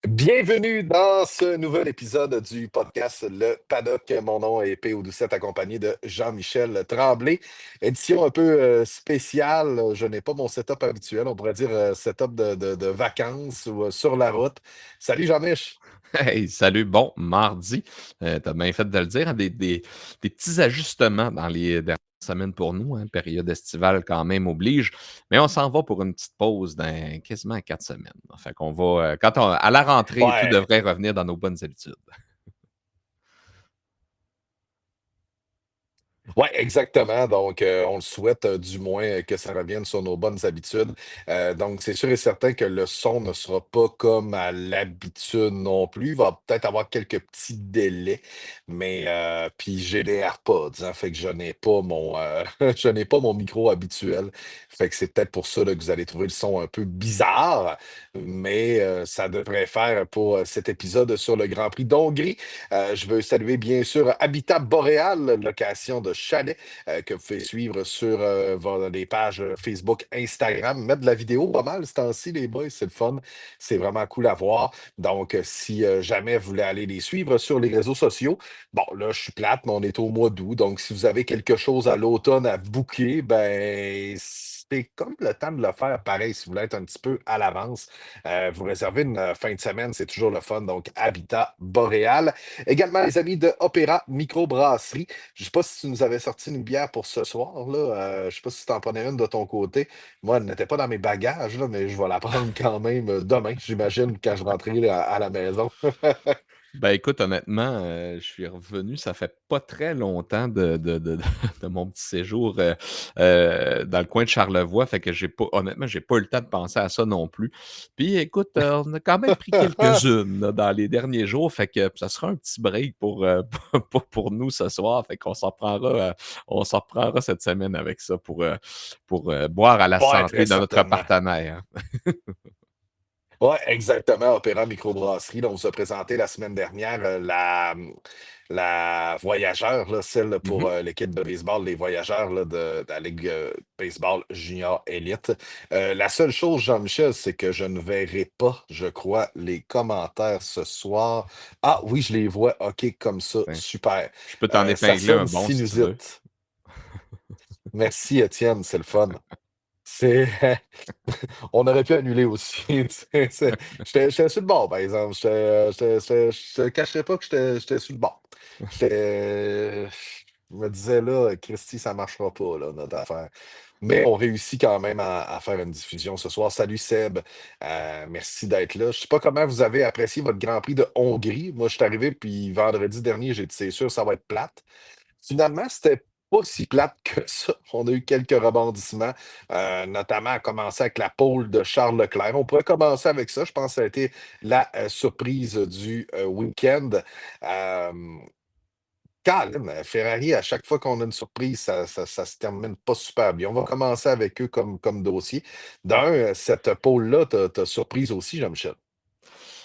Bienvenue dans ce nouvel épisode du podcast Le Paddock. Mon nom est P.O. Doucette, accompagné de Jean-Michel Tremblay. Édition un peu spéciale. Je n'ai pas mon setup habituel, on pourrait dire setup de vacances ou sur la route. Salut Jean-Mich. Hey, salut, bon mardi. T'as bien fait de le dire, hein, des petits ajustements dans les dernières semaines pour nous, hein, période estivale quand même oblige, mais on s'en va pour une petite pause dans quasiment 4 semaines. Fait qu'on va, à la rentrée, tout Ouais. devrait revenir dans nos bonnes habitudes. Oui, exactement. Donc, on le souhaite du moins que ça revienne sur nos bonnes habitudes. Donc, c'est sûr et certain que le son ne sera pas comme à l'habitude non plus. Il va peut-être avoir quelques petits délais, mais puis j'ai des AirPods, hein, fait que je n'ai pas mon je n'ai pas mon micro habituel. Fait que c'est peut-être pour ça là, que vous allez trouver le son un peu bizarre, mais ça devrait faire pour cet épisode sur le Grand Prix d'Hongrie. Je veux saluer bien sûr Habitat Boréal, location de chalet, que vous pouvez suivre sur les pages Facebook, Instagram. Mettre de la vidéo pas mal ce temps-ci, les boys, c'est le fun. C'est vraiment cool à voir. Donc, si jamais vous voulez aller les suivre sur les réseaux sociaux, bon, là, je suis plate, mais on est au mois d'août. Donc, si vous avez quelque chose à l'automne à booker, ben, c'est comme le temps de le faire pareil, si vous voulez être un petit peu à l'avance. Vous réservez une fin de semaine, c'est toujours le fun. Donc, Habitat Boréal. Également, les amis de Opéra Microbrasserie. Je ne sais pas si tu nous avais sorti une bière pour ce soir, là. Je ne sais pas si tu en prenais une de ton côté. Moi, elle n'était pas dans mes bagages, là, mais je vais la prendre quand même demain, j'imagine, quand je rentrerai à la maison. Ben, écoute, honnêtement, je suis revenu, ça fait pas très longtemps de mon petit séjour, dans le coin de Charlevoix, fait que j'ai pas eu le temps de penser à ça non plus. Puis écoute, on a quand même pris quelques-unes, là, dans les derniers jours, fait que ça sera un petit break pour, pour nous ce soir, fait qu'on on s'en reprendra cette semaine avec ça pour, boire à la Ouais, très santé de notre certainement. partenaire. Oui, exactement. Opéra Microbrasserie, dont on vous a présenté la semaine dernière la Voyageur, là, celle pour Mhm. l'équipe de baseball, les Voyageurs là, de la Ligue Baseball Junior Elite. La seule chose, Jean-Michel, c'est que je ne verrai pas, je crois, les commentaires ce soir. Ah oui, je les vois. OK, comme ça. Ouais. Super. Je peux t'en Ça épingler un sonne bon si tu veux. sinusite. Merci, Étienne, c'est le fun. C'est On aurait pu annuler aussi. J'étais sur le bord, par exemple. Je te cacherai pas que j'étais sur le bord. Je me disais là, Christy, ça marchera pas, là, notre affaire. Mais on réussit quand même à faire une diffusion ce soir. Salut Seb. Merci d'être là. Je sais pas comment vous avez apprécié votre Grand Prix de Hongrie. Moi, je suis arrivé, puis vendredi dernier, j'ai dit, c'est sûr, ça va être plate. Finalement, c'était pas si plate que ça. On a eu quelques rebondissements, notamment à commencer avec la pole de Charles Leclerc. On pourrait commencer avec ça. Je pense que ça a été la surprise du week-end. Euh, Calme, Ferrari, à chaque fois qu'on a une surprise, ça se termine pas super bien. On va commencer avec eux comme dossier. D'un, cette pole-là t'a surprise aussi, Jean-Michel.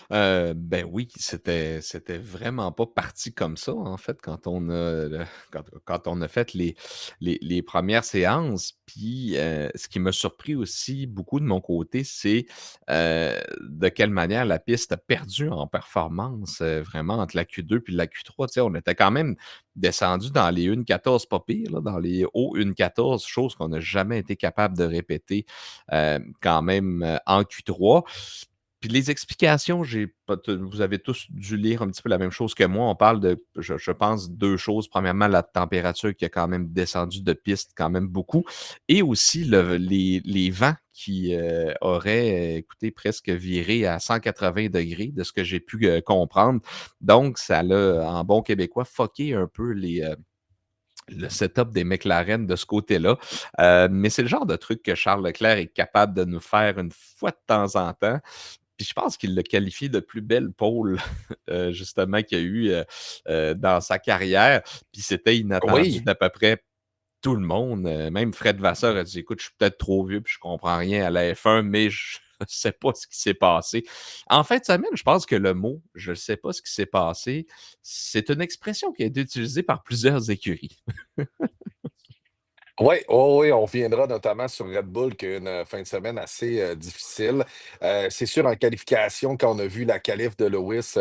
Ben oui, c'était vraiment pas parti comme ça, en fait, quand on a fait les premières séances. Puis, ce qui m'a surpris aussi beaucoup de mon côté, c'est, de quelle manière la piste a perdu en performance, vraiment entre la Q2 puis la Q3. Tu sais, on était quand même descendu dans les 1,14 pas pire, là, dans les hauts 1,14, chose qu'on n'a jamais été capable de répéter, quand même, en Q3. Puis les explications, j'ai pas t vous avez tous dû lire un petit peu la même chose que moi. On parle de, je pense, 2 choses. Premièrement, la température qui a quand même descendu de piste quand même beaucoup et aussi les vents qui, auraient, écoutez, presque viré à 180 degrés de ce que j'ai pu, comprendre. Donc ça l'a, en bon québécois, fucké un peu le setup des McLaren de ce côté-là. Mais c'est le genre de truc que Charles Leclerc est capable de nous faire une fois de temps en temps. Puis je pense qu'il l'a qualifié de plus belle pole, justement, qu'il y a eu, dans sa carrière. Puis c'était inattendu Oui. d'à peu près tout le monde. Même Fred Vasseur a dit: «Écoute, je suis peut-être trop vieux puis je comprends rien à la F1, mais je sais pas ce qui s'est passé». En fin de semaine, je pense que le mot «je ne sais pas ce qui s'est passé», c'est une expression qui a été utilisée par plusieurs écuries. Oui, oh oui, on reviendra notamment sur Red Bull qui a une fin de semaine assez difficile. C'est sûr, en qualification, quand on a vu la qualif de Lewis,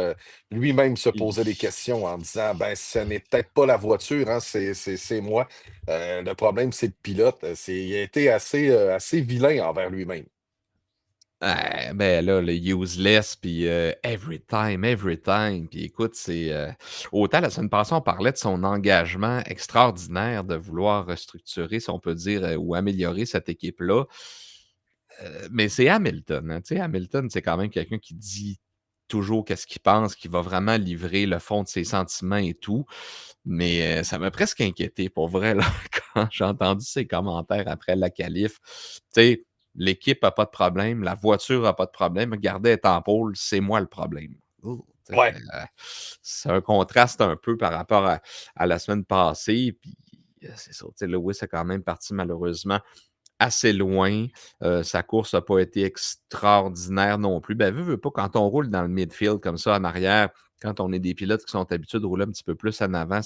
lui-même se Hi. posait des questions en disant, ben, ce n'est peut-être pas la voiture, hein, c'est moi. Le problème, c'est le pilote. Il a été assez vilain envers lui-même. Ben là, le useless, puis every time, puis écoute, c'est, autant la semaine passée, on parlait de son engagement extraordinaire de vouloir restructurer, si on peut dire, ou améliorer cette équipe-là. Mais c'est Hamilton, hein, tu sais, Hamilton, c'est quand même quelqu'un qui dit toujours qu'est-ce qu'il pense, qui va vraiment livrer le fond de ses sentiments et tout. Mais ça m'a presque inquiété pour vrai là, quand j'ai entendu ses commentaires après la qualif. Tu sais, l'équipe a pas de problème, la voiture a pas de problème, regardez, elle est en pôle, c'est moi le problème. Oh, tu sais, Ouais, c'est un contraste un peu par rapport à la semaine passée. Puis c'est ça, tu sais, Lewis est quand même parti malheureusement assez loin. Sa course n'a pas été extraordinaire non plus. Ben, veux pas, quand on roule dans le midfield comme ça en arrière, quand on est des pilotes qui sont habitués de rouler un petit peu plus en avant,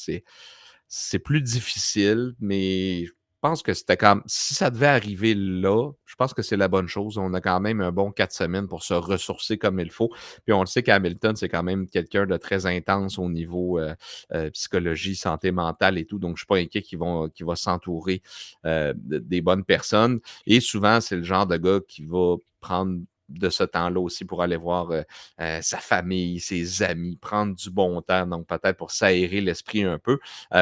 c'est plus difficile, mais je pense que c'était quand si ça devait arriver là, je pense que c'est la bonne chose. On a quand même un bon 4 semaines pour se ressourcer comme il faut. Puis on le sait qu'Hamilton, c'est quand même quelqu'un de très intense au niveau, psychologie, santé mentale et tout, donc je suis pas inquiet qu'il va s'entourer, des bonnes personnes et souvent, c'est le genre de gars qui va prendre de ce temps-là aussi pour aller voir, sa famille, ses amis, prendre du bon temps, donc peut-être pour s'aérer l'esprit un peu,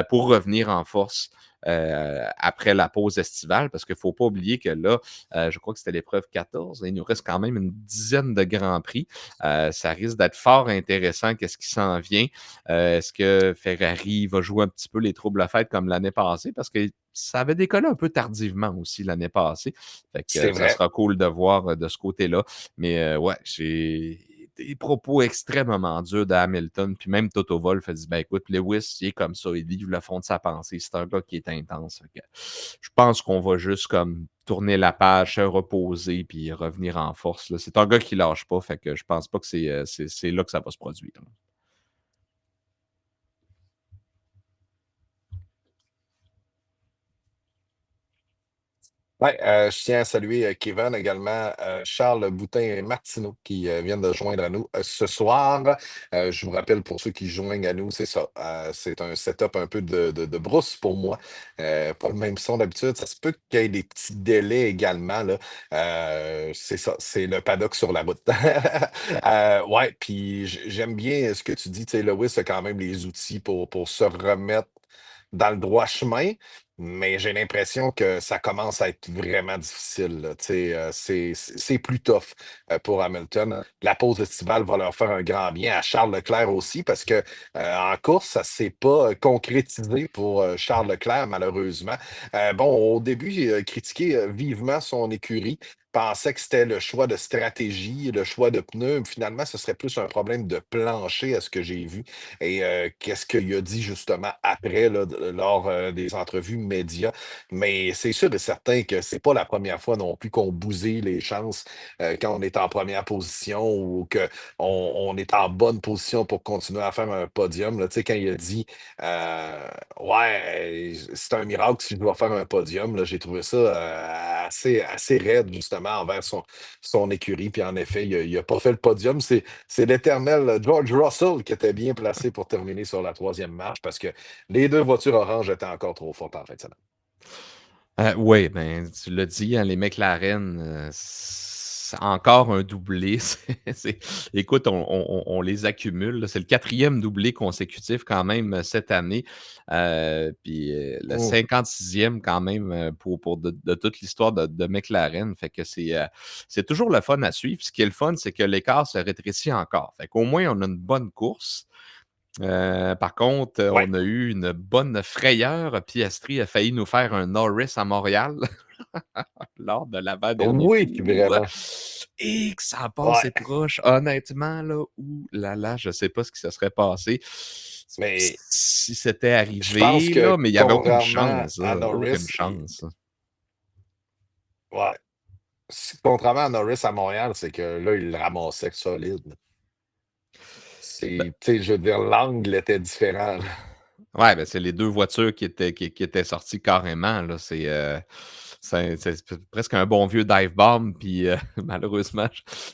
pour revenir en force après la pause estivale, parce qu'il ne faut pas oublier que là, je crois que c'était l'épreuve 14, il nous reste quand même une dizaine de grands prix. Ça risque d'être fort intéressant, qu'est-ce qui s'en vient. Est-ce que Ferrari va jouer un petit peu les troubles à fête comme l'année passée? Parce que ça avait décollé un peu tardivement aussi l'année passée. Fait que c'est ça vrai. sera cool de voir de ce côté-là. Mais ouais, j'ai des propos extrêmement durs de Hamilton. Puis même Toto Wolff a dit ben écoute, Lewis, il est comme ça, il livre le fond de sa pensée. C'est un gars qui est intense. Fait que je pense qu'on va juste comme tourner la page, se reposer, puis revenir en force, là. C'est un gars qui lâche pas. Fait que je pense pas que c'est là que ça va se produire, là. Ouais, je tiens à saluer Kevin également, Charles Boutin et Martineau qui viennent de joindre à nous ce soir. Je vous rappelle pour ceux qui joignent à nous, c'est ça. C'est un setup un peu de brousse pour moi. Pas le même son d'habitude. Ça se peut qu'il y ait des petits délais également, là. C'est ça, c'est le paddock sur la route. Ouais, puis j'aime bien ce que tu dis. Tu sais, Lewis a quand même les outils pour se remettre dans le droit chemin. Mais j'ai l'impression que ça commence à être vraiment difficile, là. Tu sais, c'est plus tough pour Hamilton. La pause estivale va leur faire un grand bien à Charles Leclerc aussi, parce que en course, ça ne s'est pas concrétisé pour Charles Leclerc, malheureusement. Bon, au début, il a critiqué vivement son écurie, pensait que c'était le choix de stratégie, le choix de pneus. Finalement, ce serait plus un problème de plancher, à ce que j'ai vu. Et qu'est-ce qu'il a dit justement après, là, lors des entrevues médias. Mais c'est sûr et certain que c'est pas la première fois non plus qu'on bousille les chances quand on est en première position ou qu'on est en bonne position pour continuer à faire un podium. Là. Tu sais, quand il a dit ouais, c'est un miracle si je dois faire un podium, là, j'ai trouvé ça assez raide justement envers son écurie. Puis en effet, il a pas fait le podium. C'est l'éternel George Russell qui était bien placé pour terminer sur la troisième marche parce que les deux voitures oranges étaient encore trop fortes en fin de semaine. Oui, ben, tu l'as dit, hein, les McLaren, c'est encore un doublé. Écoute, on les accumule, là. C'est le quatrième doublé consécutif quand même cette année. Puis le Mm. 56e quand même pour de toute l'histoire de McLaren. Fait que c'est toujours le fun à suivre. Ce qui est le fun, c'est que l'écart se rétrécit encore. Fait qu'au moins, on a une bonne course. Par contre, Ouais. on a eu une bonne frayeur. Piastri a failli nous faire un Norris à Montréal lors de l'avant-dernier Oui, tour vraiment. et que ça a Ouais. passé proche. Honnêtement, là, ouh là là, je sais pas ce qui se serait passé Mais si c'était je pense arrivé, que là, mais il y avait aucune contrairement chance, à là, aucune Norris, chance. ouais. Contrairement à Norris à Montréal, c'est que là, il le ramassait solide. Ben, Tu sais, je veux dire, l'angle était différent, là. Ouais, ben, c'est les 2 voitures qui étaient sorties carrément, là. C'est presque un bon vieux dive bomb, puis malheureusement,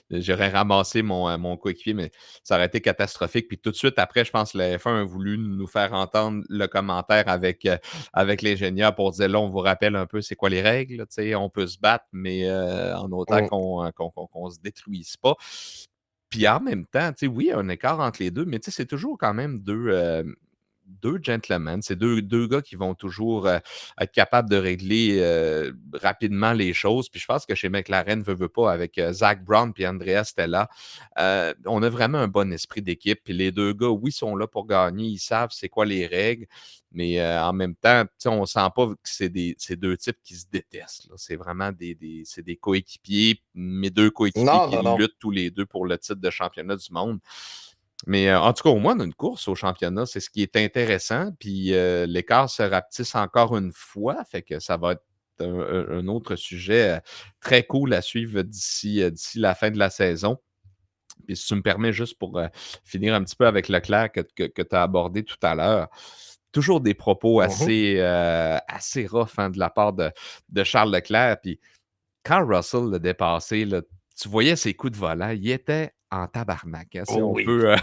j'aurais ramassé mon coéquipier, mais ça aurait été catastrophique. Puis tout de suite après, je pense que la F1 a voulu nous faire entendre le commentaire avec l'ingénieur pour dire: «Là, on vous rappelle un peu c'est quoi les règles, là, tu sais, on peut se battre, mais en autant Mm. qu'on se détruise pas». Puis en même temps, tu sais, oui, il y a un écart entre les 2, mais tu sais, c'est toujours quand même 2 gentlemen. C'est deux gars qui vont toujours, être capables de régler, rapidement les choses. Puis je pense que chez McLaren, veut pas, avec, Zac Brown puis Andrea Stella, on a vraiment un bon esprit d'équipe. Puis les 2 gars, oui, sont là pour gagner, ils savent c'est quoi les règles, mais, en même temps, tu sais, on sent pas que c'est 2 types qui se détestent, là. C'est vraiment c'est des coéquipiers, mes 2 coéquipiers Non, qui non, non. luttent tous les 2 pour le titre de championnat du monde. Mais, en tout cas, au moins, on a une course au championnat, c'est ce qui est intéressant. Puis, l'écart se rapetisse encore une fois, fait que ça va être un autre sujet, très cool à suivre d'ici la fin de la saison. Puis si tu me permets juste pour, finir un petit peu avec Leclerc que tu as abordé tout à l'heure, toujours des propos Mhm. assez rough, hein, de la part de Charles Leclerc. Puis quand Russell l'a dépassé, là, tu voyais ses coups de volant, il était en tabarnak, hein, si on Oui. peut,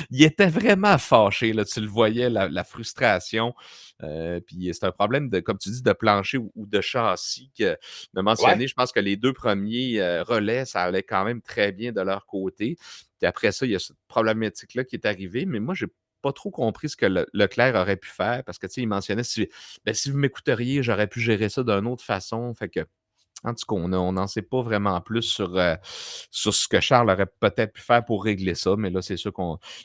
il était vraiment fâché, là, tu le voyais, la frustration, puis c'est un problème de, comme tu dis, de plancher ou de châssis que de Ouais. mentionner. Je pense que les 2 premiers relais, ça allait quand même très bien de leur côté. Puis après ça, il y a cette problématique-là qui est arrivée, mais moi, j'ai pas trop compris ce que Leclerc aurait pu faire parce que, tu sais, il mentionnait: Si vous m'écouteriez, j'aurais pu gérer ça d'une autre façon». Fait que en tout cas, on n'en sait pas vraiment plus sur ce que Charles aurait peut-être pu faire pour régler ça, mais là, c'est sûr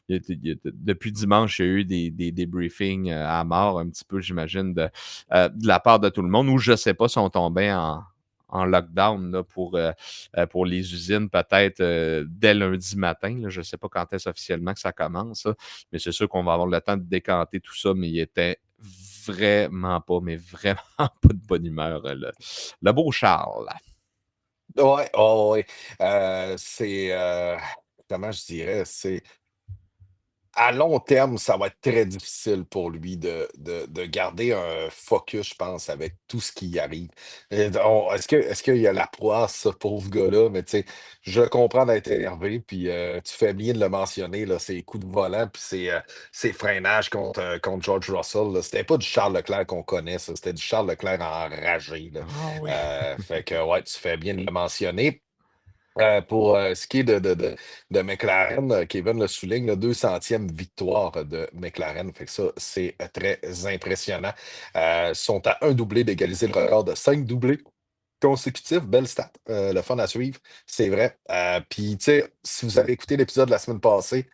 depuis dimanche, il y a eu des briefings à mort, un petit peu, j'imagine, de la part de tout le monde, ou je ne sais pas si on tombait en lockdown là, pour les usines, peut-être dès lundi matin. Là. Je ne sais pas quand est-ce officiellement que ça commence, là, mais c'est sûr qu'on va avoir le temps de décanter tout ça, mais il était vraiment pas, mais vraiment pas de bonne humeur, le beau Charles. Ouais, oh, ouais. C'est, comment je dirais? C'est à long terme, ça va être très difficile pour lui de garder un focus, je pense, avec tout ce qui arrive. Est-ce qu'il y a la poisse, ce pauvre gars-là? Mais tu sais, je comprends d'être énervé, puis tu fais bien de le mentionner, là, ses coups de volant, puis ses freinages contre George Russell. Là. C'était pas du Charles Leclerc qu'on connaît, ça. C'était du Charles Leclerc enragé. Là. Ah oui. Fait que, ouais, tu fais bien de le mentionner. Pour ce qui est de McLaren, Kevin le souligne, la 200e victoire de McLaren. Fait que ça, c'est très impressionnant. Sont à un doublé d'égaliser le record de 5 doublés consécutifs. Belle stat. Le fun à suivre, c'est vrai. Puis, tu sais, si vous avez écouté l'épisode de la semaine passée,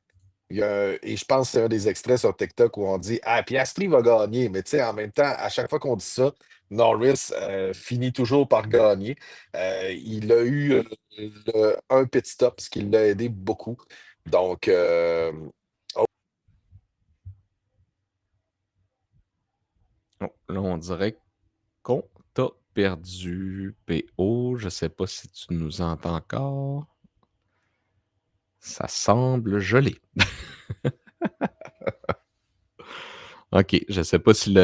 et je pense que c'est un des extraits sur TikTok où on dit Ah, Piastri va gagner. Mais tu sais, en même temps, à chaque fois qu'on dit ça, Norris finit toujours par gagner. Il a eu un pit stop, ce qui l'a aidé beaucoup. Donc, Oh, là, on dirait qu'on t'a perdu, PO. Je sais pas si tu nous entends encore. Ça semble gelé. OK, je ne sais pas si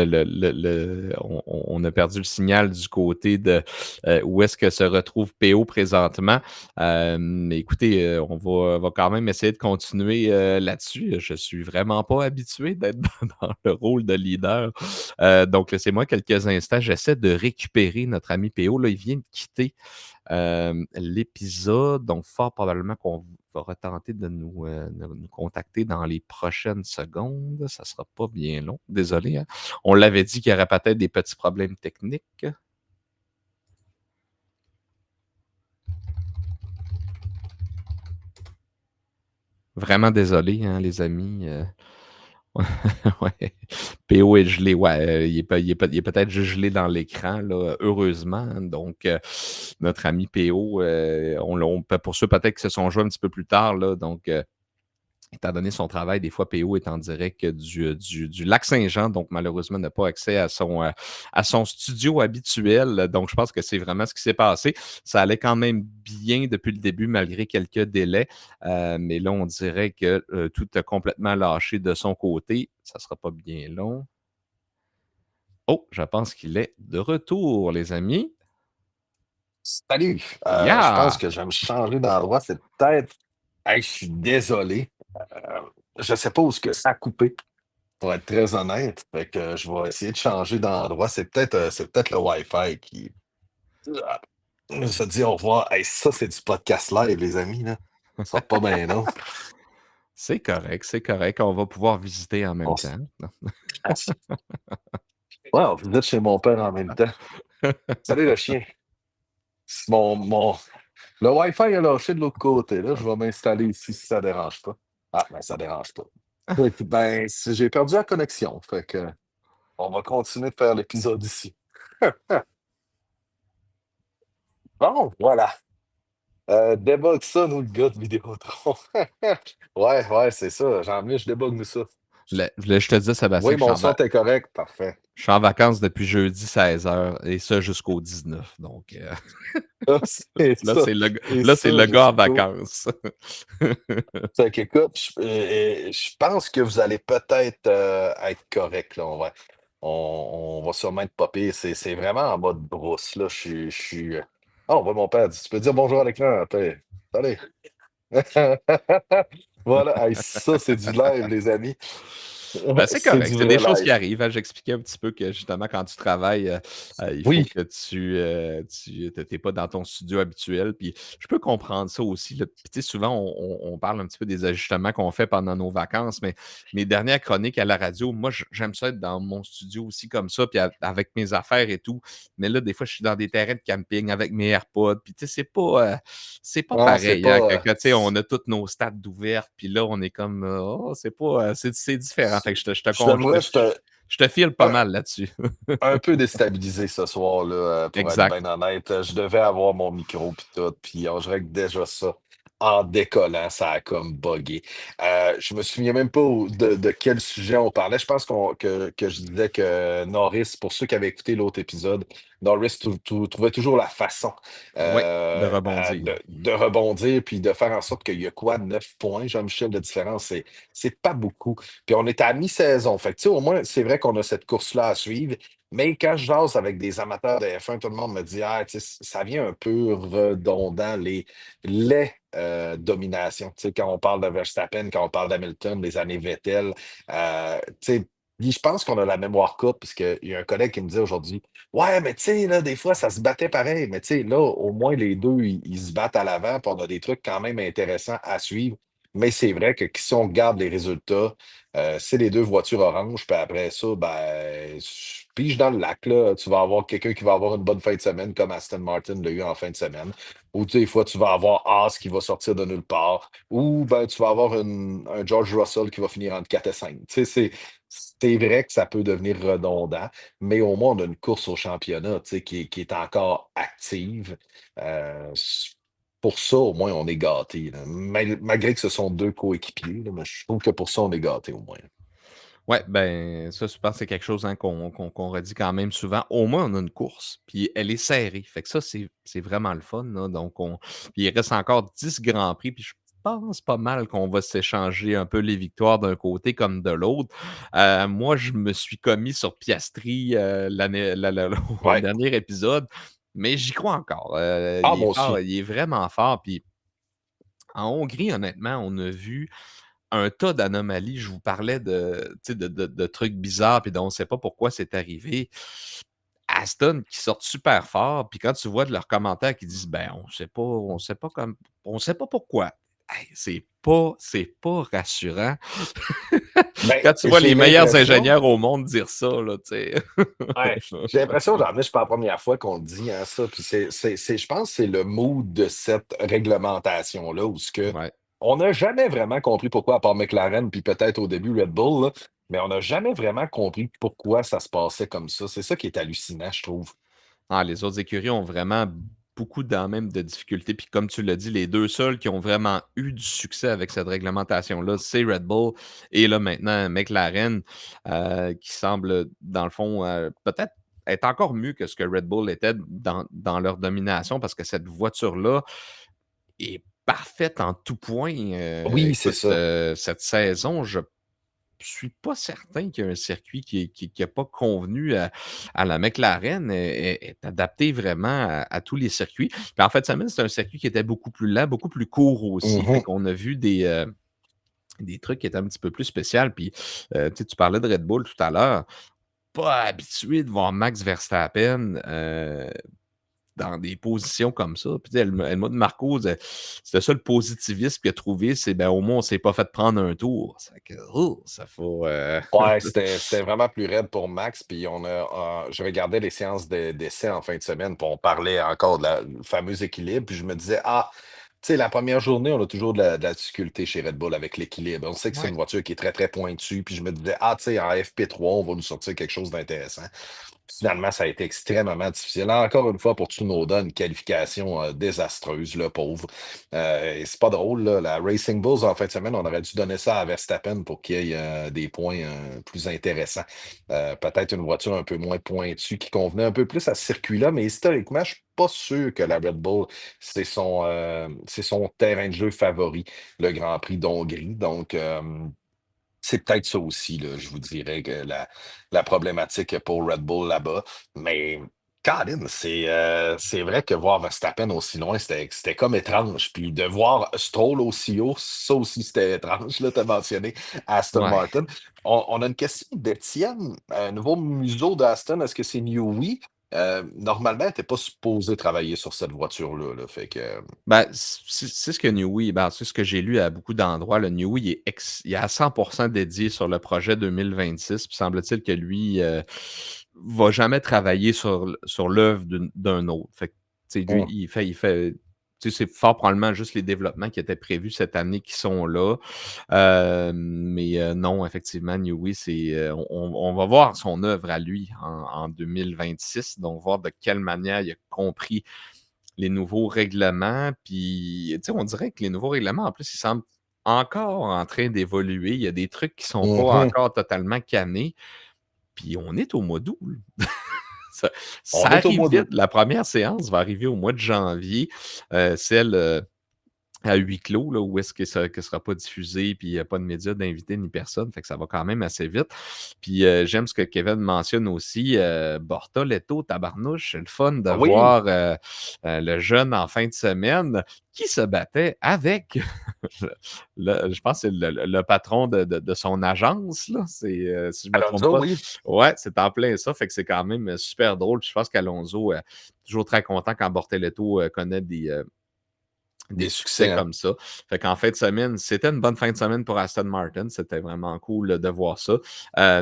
on a perdu le signal du côté de où est-ce que se retrouve PO présentement. Mais écoutez, on va quand même essayer de continuer là-dessus. Je suis vraiment pas habitué d'être dans le rôle de leader. Donc, laissez-moi quelques instants. J'essaie de récupérer notre ami PO. Là, il vient de quitter l'épisode. Donc, fort probablement qu'on va retenter de nous contacter dans les prochaines secondes. Ça ne sera pas bien long. Désolé. Hein. On l'avait dit qu'il y aurait peut-être des petits problèmes techniques. Vraiment désolé, hein, les amis. Ouais. PO est gelé. Ouais, il est peut-être juste gelé dans l'écran, là, heureusement. Hein. Donc, notre ami PO, pour ceux peut-être qui se sont joués un petit peu plus tard, là, donc, étant donné son travail, des fois, PO est en direct du Lac-Saint-Jean, donc malheureusement n'a pas accès à son studio habituel. Donc, je pense que c'est vraiment ce qui s'est passé. Ça allait quand même bien depuis le début, malgré quelques délais. Mais là, on dirait que tout a complètement lâché de son côté. Ça ne sera pas bien long. Oh, je pense qu'il est de retour, les amis. Salut! Je pense Yeah! que je vais me changer d'endroit. C'est peut-être. Hey, je suis désolé. Euh, je sais pas où ce que ça a coupé, pour être très honnête. Fait que je vais essayer de changer d'endroit. C'est peut-être le Wi-Fi qui se dit au revoir. Hey, ça, c'est du podcast live, les amis, là. Ça sera pas bien, non? C'est correct, c'est correct. On va pouvoir visiter en même On s- temps. Ouais, on visite chez mon père en même temps. Salut le chien. Le Wi-Fi a lâché de l'autre côté. Là, je vais m'installer ici si ça dérange pas. Ah, ben ça dérange pas. Ben, j'ai perdu la connexion. Fait que on va continuer de faire l'épisode ici. Bon, voilà. Debug ça, nous, le gars de Vidéotron. Ouais, ouais, c'est ça. Jean-Mi, je débug nous ça. Je te dis, Sébastien, Oui, que je suis mon en, son est correct. Parfait. je suis en vacances depuis jeudi 16h et ça jusqu'au 19. Donc, Ah, c'est là, ça. Et là, c'est ça, le gars en jusqu'au. vacances. Fait qu'écoute, je pense que vous allez peut-être être correct, là. On va sûrement être pas pire. C'est vraiment en mode brousse, là. Ah, on voit mon père. Tu peux dire bonjour à l'écran. Salut. Voilà. Hey, ça, c'est du live, les amis. Ben, c'est C'est correct. du C'est des vrai choses qui live. arrivent, hein. J'expliquais un petit peu que justement, quand tu travailles, il faut Oui. que tu t'es pas dans ton studio habituel. Puis je peux comprendre ça aussi, là. Puis tu sais, souvent, on parle un petit peu des ajustements qu'on fait pendant nos vacances, mais mes dernières chroniques à la radio, moi, j'aime ça être dans mon studio aussi comme ça, puis avec mes affaires et tout. Mais là, des fois, je suis dans des terrains de camping avec mes AirPods. Puis tu sais, c'est pas Non, c'est pareil, hein, pas. tu sais, on a toutes nos stats d'ouvertes, puis là, on est comme, oh, c'est pas, c'est différent. Fait que Je t'avouerais, je te file pas un, mal là-dessus. un peu déstabilisé ce soir, là, pour être Exact. bien honnête. Je devais avoir mon micro puis tout, puis on dirait que déjà ça, en décollant, ça a comme buggé. Je me souviens même pas de quel sujet on parlait. Je pense que je disais que Norris, pour ceux qui avaient écouté l'autre épisode, Norris trouvait toujours la façon Ouais, de rebondir. de rebondir puis de faire en sorte qu'il y a quoi, 9 points, Jean-Michel, de différence. C'est pas beaucoup. Puis on est à mi-saison. Fait que, tu sais, au moins, c'est vrai qu'on a cette course-là à suivre. Mais quand je jase avec des amateurs de F1, tout le monde me dit, ah, tu sais, ça vient un peu redondant, les dominations. Tu sais, quand on parle de Verstappen, quand on parle d'Hamilton, les années Vettel, tu sais, puis je pense qu'on a la mémoire courte, parce qu'il y a un collègue qui me dit aujourd'hui, ouais, mais tu sais, là, des fois, ça se battait pareil. Mais tu sais, là, au moins, les deux, ils se battent à l'avant, puis on a des trucs quand même intéressants à suivre. Mais c'est vrai que si on regarde les résultats, c'est les deux voitures oranges, puis après ça, ben, pige dans le lac, là, tu vas avoir quelqu'un qui va avoir une bonne fin de semaine, comme Aston Martin l'a eu en fin de semaine. Ou tu sais, des fois, tu vas avoir Haas qui va sortir de nulle part. Ou ben, tu vas avoir un George Russell qui va finir entre 4 et 5. Tu sais, c'est vrai que ça peut devenir redondant, mais au moins, on a une course au championnat, tu sais, qui est encore active. Euh, pour ça, au moins, on est gâtés, là. Malgré que ce sont deux coéquipiers, là, mais je trouve que pour ça, on est gâtés, au moins. Ouais, ben, ça, je pense que c'est quelque chose hein, qu'on redit quand même souvent. Au moins, on a une course, puis elle est serrée. Fait que ça, c'est vraiment le fun. Là. Donc, puis il reste encore 10 grands prix, puis je pense pas mal qu'on va s'échanger un peu les victoires d'un côté comme de l'autre. Moi, je me suis commis sur Piastri au Ouais. dernier épisode, mais j'y crois encore. Ah, Il est moi fort, aussi. il est vraiment fort. Puis en Hongrie, honnêtement, on a vu un tas d'anomalies. Je vous parlais de, tu sais, de trucs bizarres, puis dont on ne sait pas pourquoi c'est arrivé. Aston qui sortent super fort, puis quand tu vois de leurs commentaires qui disent ben on sait pas pourquoi. Hey, c'est pas rassurant. Ben, Quand tu vois j'ai les meilleurs l'impression. ingénieurs au monde dire ça, là, tu sais. Ouais, j'ai l'impression, j'en ai, c'est pas la première fois qu'on le dit, hein, ça. Puis je pense que c'est le mood de cette réglementation-là, où ce que Ouais. on n'a jamais vraiment compris pourquoi, à part McLaren, puis peut-être au début Red Bull, là, mais on n'a jamais vraiment compris pourquoi ça se passait comme ça. C'est ça qui est hallucinant, je trouve. Ah, les autres écuries ont vraiment beaucoup dans même de difficultés. Puis comme tu l'as dit, les 2 seuls qui ont vraiment eu du succès avec cette réglementation-là, c'est Red Bull et là maintenant McLaren, qui semble dans le fond, peut-être être encore mieux que ce que Red Bull était dans leur domination parce que cette voiture-là est parfaite en tout point. Oui, c'est Écoute, ça. cette saison, je suis pas certain qu'il y a un circuit qui a pas convenu à la McLaren est adapté vraiment à tous les circuits. Puis en fait, semaine, c'est un circuit qui était beaucoup plus lent, beaucoup plus court aussi. Fait Mhm. qu'on a vu des trucs qui étaient un petit peu plus spéciaux. Puis tu sais, tu parlais de Red Bull tout à l'heure. Pas habitué de voir Max Verstappen dans des positions comme ça. Puis tu sais, Helmut Marko, c'était ça le positivisme qu'il a trouvé, c'est ben au moins on s'est pas fait prendre un tour. Ça fait que, oh, ça faut. Ouais, c'était vraiment plus raide pour Max. Puis je regardais les séances d'essai en fin de semaine, puis on parlait encore de le fameux équilibre. Puis je me disais, ah, tu sais, la première journée, on a toujours de la difficulté chez Red Bull avec l'équilibre. On sait que c'est Ouais. une voiture qui est très, très pointue. Puis je me disais, ah, tu sais, en FP3, on va nous sortir quelque chose d'intéressant. Finalement, ça a été extrêmement difficile. Encore une fois, pour Tsunoda, une qualification désastreuse, le pauvre. Et c'est pas drôle, là. La Racing Bulls, en fin de semaine, on aurait dû donner ça à Verstappen pour qu'il y ait des points plus intéressants. Peut-être une voiture un peu moins pointue qui convenait un peu plus à ce circuit-là, mais historiquement, je suis pas sûr que la Red Bull, c'est son terrain de jeu favori, le Grand Prix d'Hongrie. Donc, c'est peut-être ça aussi, là, je vous dirais, que la problématique pour Red Bull là-bas. Mais, Colin, c'est vrai que voir Verstappen aussi loin, c'était comme étrange. Puis de voir Stroll aussi haut, ça aussi, c'était étrange. Là, tu as mentionné Aston Ouais. Martin. On a une question d'Étienne. Un nouveau museau d'Aston, est-ce que c'est Newey? Normalement, tu n'es pas supposé travailler sur cette voiture-là. Là, fait que. Ben, c'est ce que Newey, ben, c'est ce que j'ai lu à beaucoup d'endroits. Le Newey il est à 100% dédié sur le projet 2026. Puis semble-t-il que lui va jamais travailler sur l'œuvre d'un autre. Fait que, tu sais, lui, Hum, tu sais, c'est fort probablement juste les développements qui étaient prévus cette année qui sont là. Mais non, effectivement, Newey, on va voir son œuvre à lui en 2026. Donc, voir de quelle manière il a compris les nouveaux règlements. Puis, tu sais, on dirait que les nouveaux règlements, en plus, ils semblent encore en train d'évoluer. Il y a des trucs qui sont pas mhm. encore totalement canés. Puis, on est au mois d'août. Là. Ça, ça On est au arrive mois vite. d'août. La première séance va arriver au mois de janvier. Celle à huis clos, là, où est-ce que ça ne sera pas diffusé, puis il n'y a pas de médias d'invités ni personne, fait que ça va quand même assez vite. Puis j'aime ce que Kevin mentionne aussi, Bortoletto, tabarnouche, c'est le fun de Oui, voir le jeune en fin de semaine qui se battait avec, je pense que c'est le patron de son agence, là, si je ne me trompe Alonso, pas. oui. Ouais, c'est en plein ça, fait que c'est quand même super drôle. Puis je pense qu'Alonso, toujours très content quand Bortoletto connaît des Des succès succès, hein. comme ça. Fait qu'en fin de semaine, c'était une bonne fin de semaine pour Aston Martin. C'était vraiment cool de voir ça.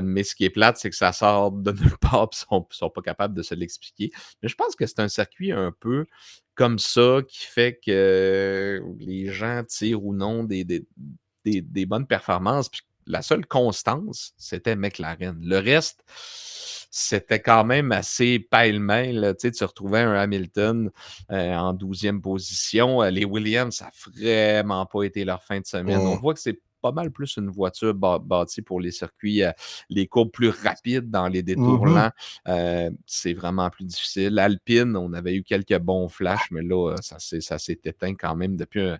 Mais ce qui est plate, c'est que ça sort de nulle part et ils sont pas capables de se l'expliquer. Mais je pense que c'est un circuit un peu comme ça qui fait que les gens tirent ou non des bonnes performances. Puis la seule constance, c'était McLaren. Le reste, c'était quand même assez pêle-mêle. Tu sais, tu retrouvais un Hamilton en 12e position. Les Williams, ça n'a vraiment pas été leur fin de semaine. On Hum, voit que c'est pas mal plus une voiture bâtie pour les circuits, les courbes plus rapides dans les détours mhm. lents. C'est vraiment plus difficile. Alpine, on avait eu quelques bons flashs, mais là, ça s'est éteint quand même depuis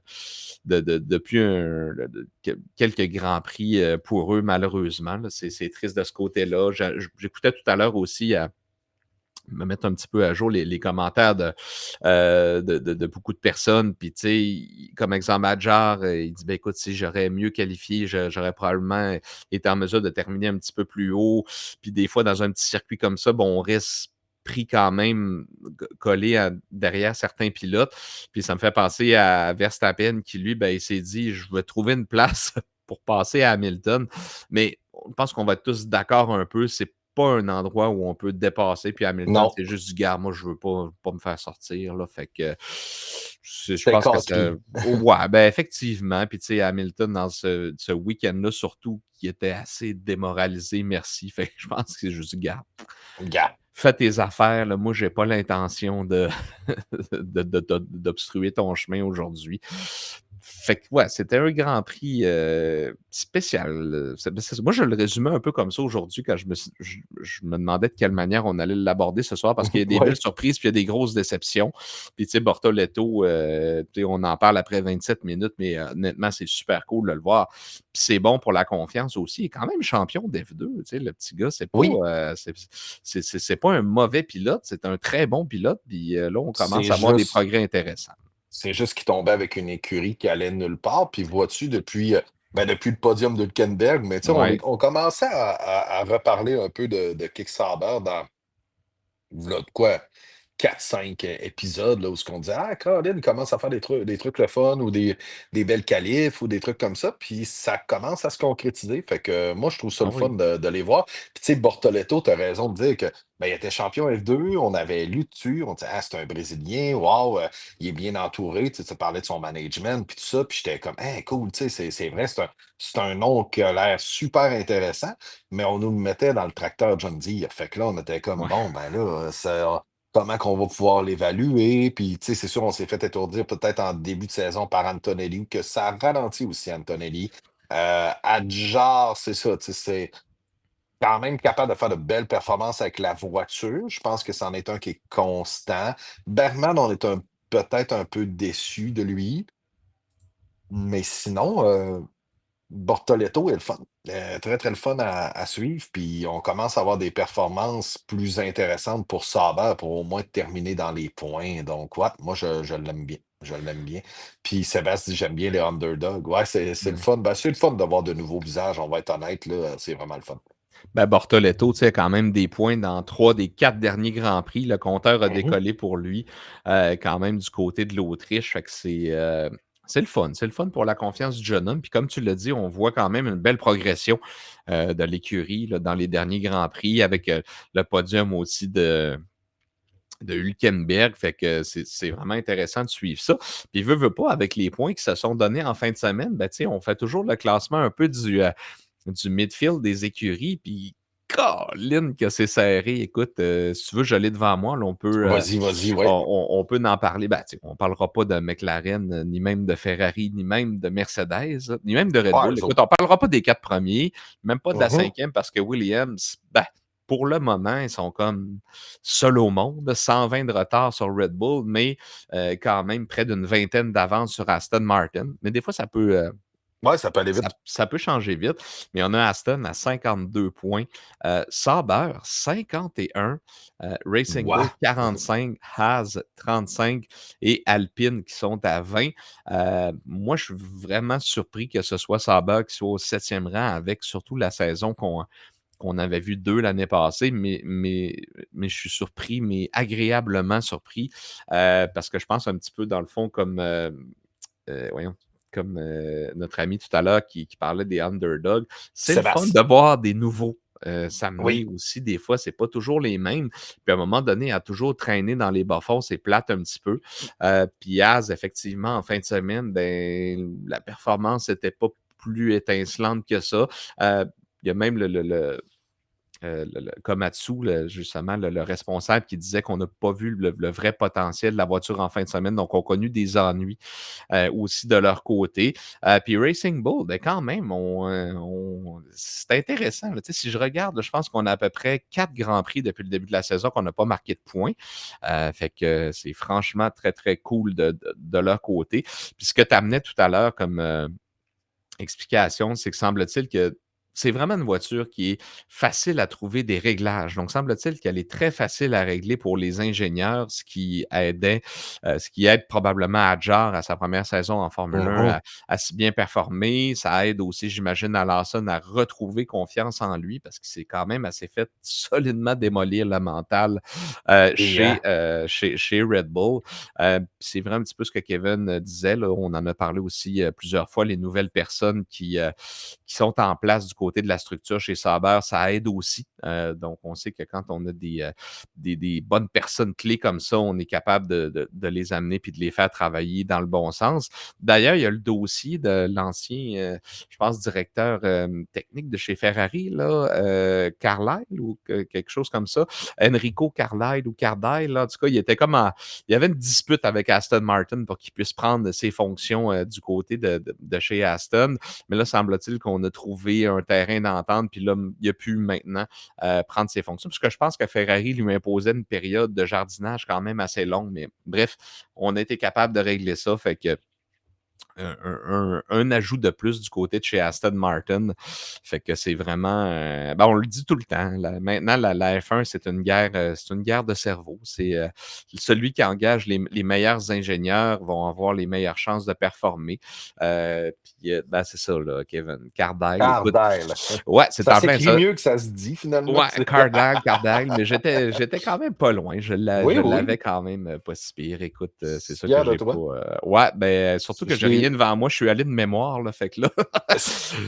quelques grands prix pour eux, malheureusement. Là. C'est triste de ce côté-là. J'écoutais tout à l'heure aussi me mettre un petit peu à jour les commentaires de beaucoup de personnes. Puis, tu sais, comme exemple, Adjar, il dit ben, écoute, si j'aurais mieux qualifié, j'aurais probablement été en mesure de terminer un petit peu plus haut. Puis, des fois, dans un petit circuit comme ça, bon, on reste pris quand même collé derrière certains pilotes. Puis, ça me fait penser à Verstappen qui, lui, ben, il s'est dit je vais trouver une place pour passer à Hamilton. Mais je pense qu'on va être tous d'accord un peu. C'est pas un endroit où on peut dépasser. Puis Hamilton, Non, c'est juste du gars, moi, je veux pas me faire sortir. Là, fait que je c'était pense que ça. coquille. Ouais, ben effectivement. Puis tu sais, Hamilton, dans ce week-end-là, surtout, qui était assez démoralisé, merci. Fait que je pense que c'est juste du gars. fais tes affaires, là, moi, j'ai pas l'intention de d'obstruer ton chemin aujourd'hui. Fait que, ouais, c'était un Grand Prix spécial. Moi, je le résumais un peu comme ça aujourd'hui quand je me demandais de quelle manière on allait l'aborder ce soir parce qu'il y a des belles Ouais. surprises puis il y a des grosses déceptions. Puis, tu sais, Bortoletto, on en parle après 27 minutes, mais honnêtement, c'est super cool de le voir. Puis c'est bon pour la confiance aussi. Il est quand même champion d'F2. Tu sais, le petit gars, Oui, c'est pas un mauvais pilote, c'est un très bon pilote. Puis là, on commence c'est à avoir des juste. progrès intéressants. C'est juste qu'il tombait avec une écurie qui allait nulle part. Puis vois-tu, depuis le podium de Hülkenberg, mais tu sais, Ouais, on commençait à reparler un peu de Kick Sauber dans v'là de quoi, 4-5 épisodes là, où ce qu'on disait: «Ah Colin, il commence à faire des trucs le fun ou des belles qualifs ou des trucs comme ça», puis ça commence à se concrétiser. Fait que moi, je trouve ça ah le fun oui, de les voir. Puis tu sais, Bortoleto, tu as raison de dire que, ben, il était champion F2, on avait lu dessus, on disait: «Ah, c'est un Brésilien, waouh, il est bien entouré», tu parlais de son management puis tout ça, puis j'étais comme: «Hein, cool», tu sais, c'est vrai, c'est un nom qui a l'air super intéressant, mais on nous le mettait dans le tracteur John Deere. Fait que là, on était comme: ouais. «Bon, ben là, ça comment qu'on va pouvoir l'évaluer?» Puis, tu sais, c'est sûr, on s'est fait étourdir peut-être en début de saison par Antonelli, que ça a ralenti aussi Antonelli. Hadjar, c'est ça, tu sais, c'est quand même capable de faire de belles performances avec la voiture. Je pense que c'en est un qui est constant. Bergman, on est peut-être un peu déçu de lui, mais sinon, Bortoleto est le fun. Très, très le fun à suivre. Puis on commence à avoir des performances plus intéressantes pour Sauber pour au moins terminer dans les points. Donc, ouais, moi, je l'aime bien. Je l'aime bien. Puis Sébastien dit j'aime bien les underdogs. Ouais, c'est le Mmh. fun. Ben, c'est le fun de voir de nouveaux visages. On va être honnête, là, c'est vraiment le fun. Ben, Bortoletto, tu sais, a quand même des points dans 3 des 4 derniers Grands Prix. Le compteur a Mhm. décollé pour lui, quand même du côté de l'Autriche. Fait que c'est le fun. C'est le fun pour la confiance du jeune homme. Puis comme tu l'as dit, on voit quand même une belle progression, de l'écurie, là, dans les derniers Grands Prix avec, le podium aussi de Hülkenberg. Fait que c'est vraiment intéressant de suivre ça. Puis veut pas, avec les points qui se sont donnés en fin de semaine, ben, tu sais, on fait toujours le classement un peu du midfield des écuries. Puis, Colin, que c'est serré. Écoute, si tu veux, je l'ai devant moi. Là, Vas-y, vas-y, ouais. on peut en parler. Ben, tu sais, on ne parlera pas de McLaren, ni même de Ferrari, ni même de Mercedes, là, ni même de Red Ouais, Bull. eux Écoute, autres. on ne parlera pas des 4 premiers, même pas de la Mhm. cinquième, parce que Williams, ben, pour le moment, ils sont comme seuls au monde, 120 de retard sur Red Bull, mais quand même près d'une vingtaine d'avance sur Aston Martin. Mais des fois, Ouais, ça peut aller vite. ça peut changer vite. Mais on a Aston à 52 points, Sauber 51, Racing Bull Ouais. 45, Haas 35 et Alpine qui sont à 20. Moi, je suis vraiment surpris que ce soit Sauber qui soit au 7e rang avec surtout la saison qu'on avait vu 2 l'année passée, mais je suis surpris, mais agréablement surpris, parce que je pense un petit peu dans le fond comme, voyons, comme, notre ami tout à l'heure qui parlait des underdogs. C'est le fun de Sébastien. voir des nouveaux, s'amener Oui. aussi. Des fois, c'est pas toujours les mêmes. Puis à un moment donné, à toujours traîner dans les bas-fonds, c'est plate un petit peu. Puis Az, effectivement, en fin de semaine, ben, la performance était pas plus étincelante que ça. Il y a même le Komatsu, justement, le responsable qui disait qu'on n'a pas vu le vrai potentiel de la voiture en fin de semaine. Donc, on a connu des ennuis aussi de leur côté. Puis Racing Bull, ben, quand même, c'est intéressant. Là. Tu sais, si je regarde, là, je pense qu'on a à peu près 4 Grands Prix depuis le début de la saison qu'on n'a pas marqué de points. Fait que c'est franchement très, très cool de leur côté. Puis ce que tu amenais tout à l'heure comme explication, c'est que semble-t-il que c'est vraiment une voiture qui est facile à trouver des réglages. Donc, semble-t-il qu'elle est très facile à régler pour les ingénieurs, ce qui aide probablement Hadjar à sa première saison en Formule 1 Mhm. à si bien performer. Ça aide aussi, j'imagine, à Lawson à retrouver confiance en lui parce qu'il s'est quand même assez fait solidement démolir le mental Et, hein, chez Red Bull. C'est vrai un petit peu ce que Kevin disait. Là, on en a parlé aussi plusieurs fois, les nouvelles personnes qui sont en place du côté de la structure chez Sauber, ça aide aussi. Donc, on sait que quand on a des bonnes personnes clés comme ça, on est capable de les amener puis de les faire travailler dans le bon sens. D'ailleurs, il y a le dossier de l'ancien, je pense, directeur technique de chez Ferrari, là, Carlyle ou quelque chose comme ça. Enrico Carlyle ou Cardile, là, en tout cas, il y avait une dispute avec Aston Martin pour qu'il puisse prendre ses fonctions du côté de chez Aston. Mais là, semble-t-il qu'on a trouvé un terrain d'entente, puis là, il a pu maintenant prendre ses fonctions. Parce que je pense que Ferrari lui imposait une période de jardinage quand même assez longue. Mais bref, on a été capable de régler ça. Fait que un ajout de plus du côté de chez Aston Martin. Fait que c'est vraiment. On le dit tout le temps. Maintenant, la F1, c'est une guerre de cerveau. C'est celui qui engage les meilleurs ingénieurs vont avoir les meilleures chances de performer. Puis, c'est ça, là, Kevin. Cardile, écoute. Cardile. Ouais, c'est Ça en plein s'écrit ça. mieux que ça se dit, finalement. Ouais, Cardile, mais j'étais quand même pas loin. Oui, Je oui. l'avais quand même pas si pire. Écoute, c'est ça que Fier de j'ai pas. toi. Ouais, surtout que Je j'ai rien l'ai. devant moi. Je suis allé de mémoire, là. Fait que là,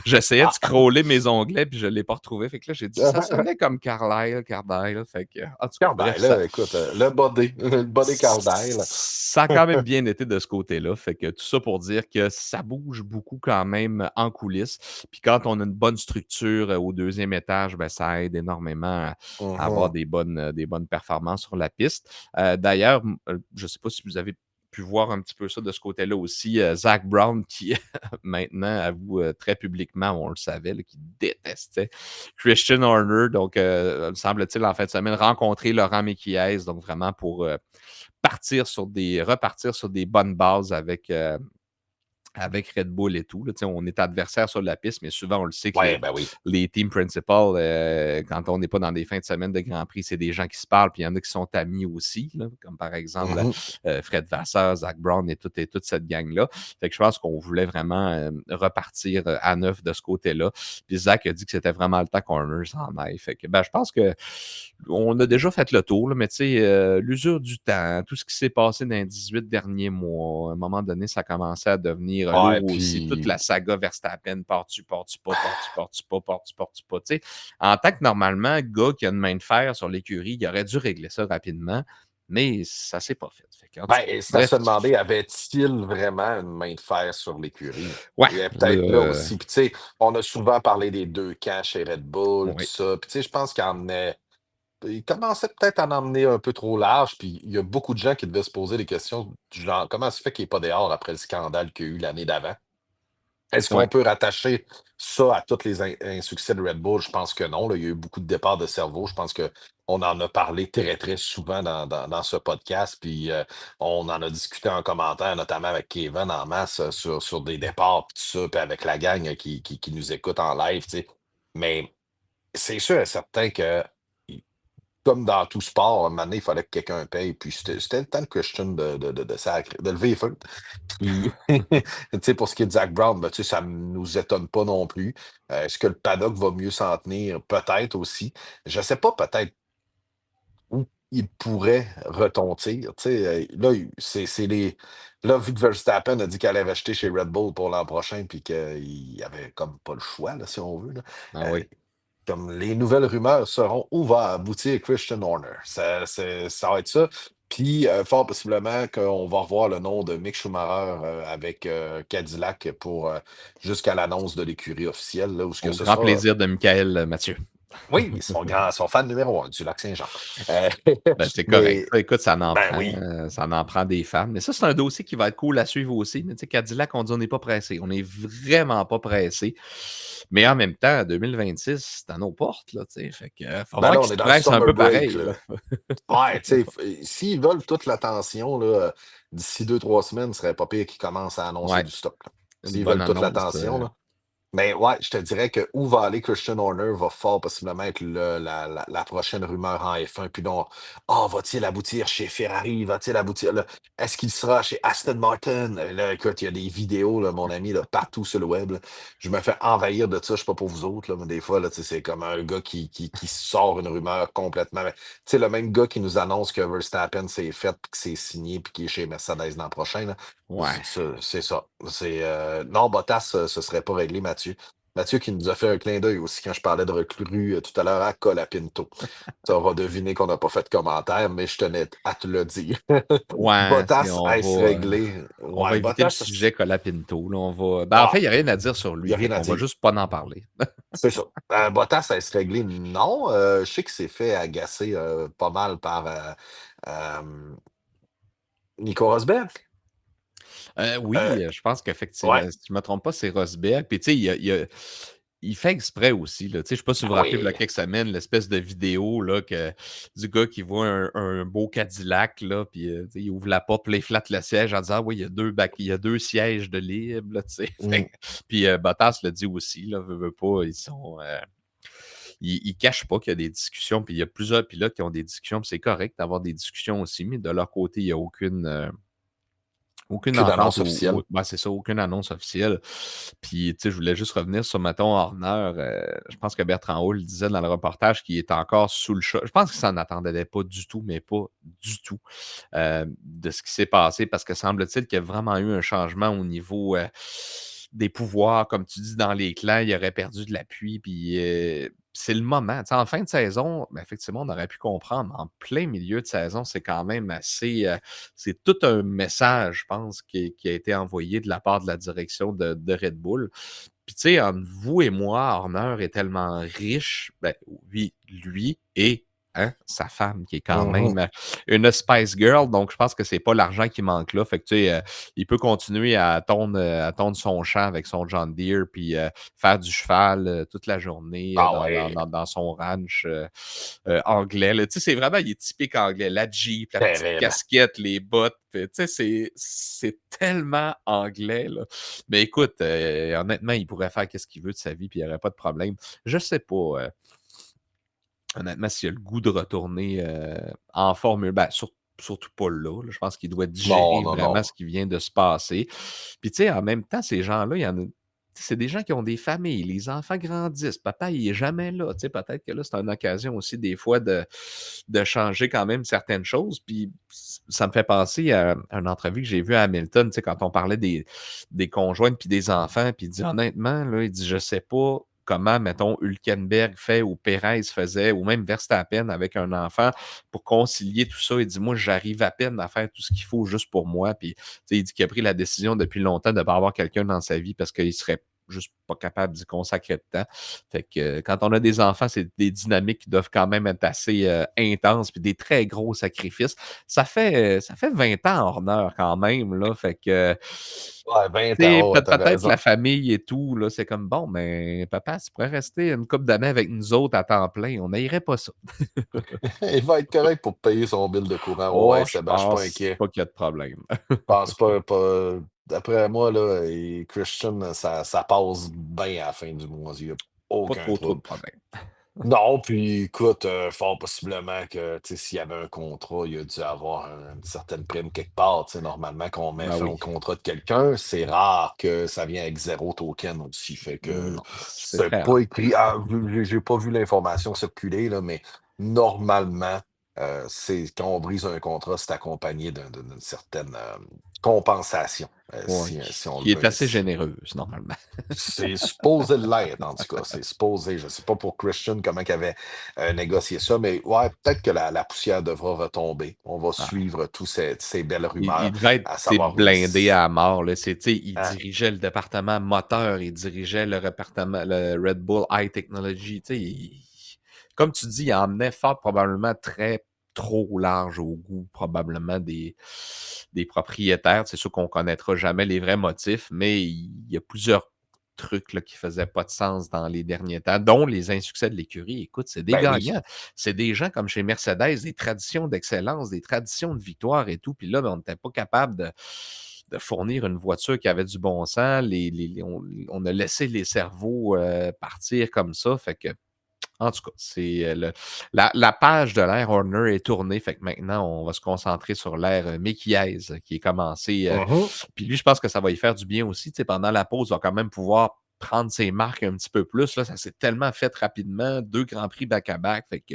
j'essayais de Ah, scroller mes onglets, puis je l'ai pas retrouvé. Fait que là, j'ai dit, ça sonnait comme Cardile. Fait que, en tout cas, bref, Cardile, là, écoute, le body, le body Cardile. ça a quand même bien été de ce côté-là. Fait que tout ça pour dire que ça bouge beaucoup quand même en coulisses. Puis quand on a une bonne structure au deuxième étage, ça aide énormément à avoir Mhm. des bonnes performances sur la piste. D'ailleurs, je ne sais pas si vous avez pu voir un petit peu ça de ce côté-là aussi. Zach Brown, qui maintenant avoue très publiquement, on le savait, là, qu'il détestait Christian Horner. Donc, semble-t-il, en fin de semaine, rencontrer Laurent Mekies, donc vraiment pour repartir sur des bonnes bases avec Red Bull et tout. Là. On est adversaire sur la piste, mais souvent, on le sait que Ouais, ben oui. les team principals, quand on n'est pas dans des fins de semaine de Grand Prix, c'est des gens qui se parlent, puis il y en a qui sont amis aussi, là, comme par exemple Mhm. Fred Vasseur, Zach Brown et toute cette gang-là. Fait que je pense qu'on voulait vraiment repartir à neuf de ce côté-là. Puis Zach a dit que c'était vraiment le temps qu'on s'en aille. Fait que je pense que on a déjà fait le tour, là, mais tu sais, l'usure du temps, tout ce qui s'est passé dans les 18 derniers mois, à un moment donné, ça commençait à devenir Ouais, lourd aussi. Toute puis. la saga Verstappen, pars-tu pas. Tu sais, en tant que normalement, gars qui a une main de fer sur l'écurie, il aurait dû régler ça rapidement, mais ça s'est pas fait. Fait que, en tout cas, Ben, c'est à bref, se demander, avait-il vraiment une main de fer sur l'écurie? ouais, Il y a là, peut-être là aussi. Puis, tu sais, on a souvent parlé des deux camps chez Red Bull, tout oui, ça. Puis, tu sais, je pense il commençait peut-être à en emmener un peu trop large. Puis, il y a beaucoup de gens qui devaient se poser des questions du genre, comment ça se fait qu'il n'est pas dehors après le scandale qu'il y a eu l'année d'avant? Est-ce qu'on ouais. peut rattacher ça à tous les insuccès de Red Bull? Je pense que non, là. Il y a eu beaucoup de départs de cerveau. Je pense qu'on en a parlé très, très souvent dans ce podcast. Puis on en a discuté en commentaire, notamment avec Kevin en masse sur des départs, puis tout ça, puis avec la gang qui nous écoute en live, tu sais. Mais c'est sûr et certain que, comme dans tout sport, à un moment donné, il fallait que quelqu'un paye. Puis c'était le temps de Christian de lever les feux. Puis, tu sais, pour ce qui est de Zach Brown, ben, tu sais, ça ne nous étonne pas non plus. Est-ce que le paddock va mieux s'en tenir? Peut-être aussi. Je ne sais pas, peut-être où il pourrait retentir. Tu sais, là, c'est les. Là, vu que Verstappen a dit qu'elle allait acheter chez Red Bull pour l'an prochain, puis qu'il avait comme pas le choix, là, si on veut, là, Ah euh, oui. comme les nouvelles rumeurs seront où va aboutir Christian Horner. Ça va être ça. Puis, fort possiblement qu'on va revoir le nom de Mick Schumacher avec Cadillac pour jusqu'à l'annonce de l'écurie officielle, là, où ce que Au ce grand sera. plaisir de Michael Mathieu. Oui, son fan numéro 1 du Lac-Saint-Jean. Euh, C'est correct. mais, Ça, écoute, ben oui. ça en prend des fans. Mais ça, c'est un dossier qui va être cool à suivre aussi. Mais tu sais, Cadillac, on dit on n'est pas pressé. On n'est vraiment pas pressé. Mais en même temps, 2026, c'est à nos portes, là, tu sais. Fait que, faut Ben voir là, qu'ils on se est dans le pressent un summer peu break, pareil, là. là. Ouais, tu sais, s'ils veulent toute l'attention, là, d'ici 2, 3 semaines, ce serait pas pire qu'ils commencent à annoncer Ouais, du stock, là. une S'ils bonne veulent toute annonce. l'attention, là. Mais ouais, je te dirais que où va aller Christian Horner va fort possiblement être la prochaine rumeur en F1. Puis donc, oh, va-t-il aboutir chez Ferrari? Va-t-il aboutir là? Est-ce qu'il sera chez Aston Martin? Là, écoute, il y a des vidéos, là, mon ami, là, partout sur le web, là. Je me fais envahir de ça, je sais pas pour vous autres, là, mais des fois, là, tu sais, c'est comme un gars qui sort une rumeur complètement. Tu sais, le même gars qui nous annonce que Verstappen s'est fait, puis que c'est signé, puis qu'il est chez Mercedes l'an prochain, là. Ouais. C'est ça. C'est non, Bottas, ce serait pas réglé, Mathieu. Mathieu qui nous a fait un clin d'œil aussi quand je parlais de recrues tout à l'heure à Colapinto. Ça va deviner qu'on n'a pas fait de commentaire, mais je tenais à te le dire. Ouais, tu sais, Bottas, est-ce réglé? on Ouais, va éviter le Bottas, sujet Colapinto, là, on va en fait, ah, il y a rien à dire sur il n'y lui, a fait rien à qu'on va dire. juste pas en parler. C'est ça. Bottas, est-ce réglé? Non. Je sais qu'il s'est fait agacer pas mal par euh, Nico Rosberg. Euh, Oui, je pense ouais. qu'effectivement, si je me trompe pas, c'est Rosberg. Puis tu sais, il fait exprès aussi, là. Tu sais, je sais pas si Ben vous vous rappelez, il y a oui. quelques semaines, l'espèce de vidéo là, du gars qui voit un beau Cadillac, là, puis tu sais, il ouvre la porte, puis là, il flatte le siège en disant: «Ah oui, il y a 2 sièges de libre», là, tu sais. Mm. Puis Bottas le dit aussi, là, veut pas, ils cachent pas qu'il y a des discussions, puis il y a plusieurs pilotes qui ont des discussions, puis c'est correct d'avoir des discussions aussi, mais de leur côté, il y a aucune Aucune entente annonce officielle. ouais, c'est ça, aucune annonce officielle. Puis, tu sais, je voulais juste revenir sur, mettons, Horner. Je pense que Bertrand Hull disait dans le reportage qu'il était encore sous le choc. Je pense qu'il s'en attendait pas du tout, mais pas du tout, de ce qui s'est passé parce que semble-t-il qu'il y a vraiment eu un changement au niveau des pouvoirs. Comme tu dis, dans les clans, il aurait perdu de l'appui. Puis, c'est le moment. Tu sais, en fin de saison, ben, effectivement, on aurait pu comprendre. En plein milieu de saison, c'est quand même assez. C'est tout un message, je pense, qui a été envoyé de la part de la direction de Red Bull. Puis, tu sais, entre vous et moi, Horner est tellement riche, ben, oui, lui et hein, sa femme, qui est quand Mhm. même une Spice Girl. Donc, je pense que c'est pas l'argent qui manque là. Fait que, tu sais, il peut continuer à tondre son champ avec son John Deere, puis faire du cheval toute la journée Ah ouais, dans son ranch anglais, là. Tu sais, c'est vraiment, il est typique anglais. La Jeep, la petite terrible. casquette, les bottes. Tu sais, c'est tellement anglais, là. Mais écoute, honnêtement, il pourrait faire qu'est-ce qu'il veut de sa vie, puis il n'y aurait pas de problème. Je sais pas, honnêtement, s'il a le goût de retourner en Formule. Ben, surtout pas là, là. Je pense qu'il doit Non, digérer non, vraiment non. ce qui vient de se passer. Puis, tu sais, en même temps, ces gens-là, il y en a. C'est des gens qui ont des familles, les enfants grandissent, papa, il est jamais là. Tu sais, peut-être que là, c'est une occasion aussi, des fois, de changer quand même certaines choses. Puis, ça me fait penser à une entrevue que j'ai vue à Hamilton, tu sais, quand on parlait des conjointes puis des enfants. Puis, il dit honnêtement, là, il dit, je sais pas comment, mettons, Hülkenberg fait ou Perez faisait, ou même Verstappen avec un enfant pour concilier tout ça. Il dit, moi, j'arrive à peine à faire tout ce qu'il faut juste pour moi. Puis, tu sais, il dit qu'il a pris la décision depuis longtemps de ne pas avoir quelqu'un dans sa vie parce qu'il serait juste pas capable d'y consacrer de temps. Fait que quand on a des enfants, c'est des dynamiques qui doivent quand même être assez intenses puis des très gros sacrifices. Ça fait 20 ans hors heure quand même, là. Fait que Ouais, 20 tu sais, ans, ouais, t'avais peut-être raison. la famille et tout, là, c'est comme bon, mais papa, tu pourrais rester une couple d'années avec nous autres à temps plein. On n'haïrait pas ça. Il va être correct pour payer son bill de courant. Ouais, Oh, ouais, je Sébastien, je suis pas pense inquiet. pas qu'il y a de problème. Je pense pas. D'après moi, là, et Christian, ça passe bien à la fin du mois. Il n'y a Pas aucun trop de trouble. problèmes. Non, puis écoute, fort possiblement que tu sais, s'il y avait un contrat, il a dû avoir une certaine prime quelque part. Tu sais, normalement, quand on met Ben fin au oui. contrat de quelqu'un, c'est rare que ça vienne avec zéro token aussi. Fait que Non, c'est c'est très pas rare. écrit. Ah, j'ai pas vu l'information circuler, là, mais normalement, c'est quand on brise un contrat, c'est accompagné d'une certaine compensation, Oui, si on le qui est veut assez ainsi. généreuse, normalement. C'est supposé l'être, en tout cas. C'est supposé. Je ne sais pas pour Christian comment il avait négocié ça, mais ouais, peut-être que la poussière devra retomber. On va Ouais. suivre toutes ces belles Il rumeurs, devait être, à tu sais, savoir une. blindé à mort, là. Tu sais, il Hein? dirigeait le département moteur, il dirigeait le département, le Red Bull High Technology. Tu sais, comme tu dis, il emmenait fort probablement très trop large au goût, probablement des propriétaires. C'est sûr qu'on connaîtra jamais les vrais motifs, mais il y a plusieurs trucs là, qui faisaient pas de sens dans les derniers temps, dont les insuccès de l'écurie. Écoute, c'est des Ben oui. gagnants. C'est des gens comme chez Mercedes, des traditions d'excellence, des traditions de victoire et tout. Puis là, ben, on n'était pas capable de fournir une voiture qui avait du bon sens. On a laissé les cerveaux partir comme ça. Fait que, en tout cas, c'est la page de l'ère Horner est tournée. Fait que maintenant, on va se concentrer sur l'ère Mekies qui est commencée. Mhm. Puis lui, je pense que ça va y faire du bien aussi. Tu sais, pendant la pause, il va quand même pouvoir prendre ses marques un petit peu plus. Là, ça s'est tellement fait rapidement, 2 Grands Prix back-à-back. Fait que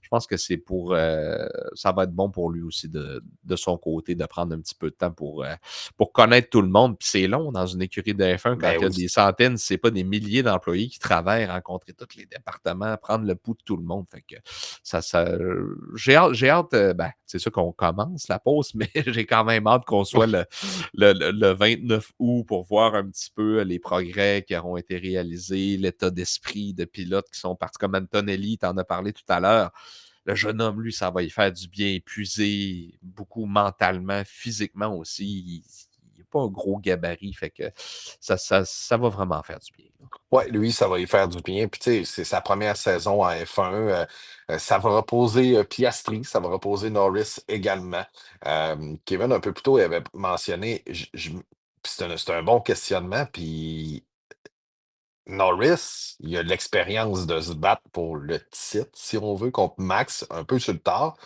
je pense que ça va être bon pour lui aussi de son côté de prendre un petit peu de temps pour connaître tout le monde. Puis c'est long dans une écurie de F1 quand Ben il y a oui. des centaines, si c'est pas des milliers d'employés qui travaillent, rencontrer tous les départements, prendre le pouls de tout le monde. Fait que j'ai hâte, ben, c'est sûr qu'on commence la pause, mais j'ai quand même hâte qu'on soit le 29 août pour voir un petit peu les progrès qui auront été réalisés, l'état d'esprit de pilotes qui sont partis comme Antonelli, tu en as parlé tout à l'heure. Le jeune homme, lui, ça va y faire du bien, épuisé beaucoup mentalement, physiquement aussi. Il n'a pas un gros gabarit, fait que ça va vraiment faire du bien. Là. Ouais, lui, ça va lui faire du bien. Puis, tu sais, c'est sa première saison en F1. Ça va reposer Piastri, ça va reposer Norris également. Kevin, un peu plus tôt, il avait mentionné, puis c'est un bon questionnement. Puis, Norris, il a de l'expérience de se battre pour le titre, si on veut, contre Max, un peu sur le tard.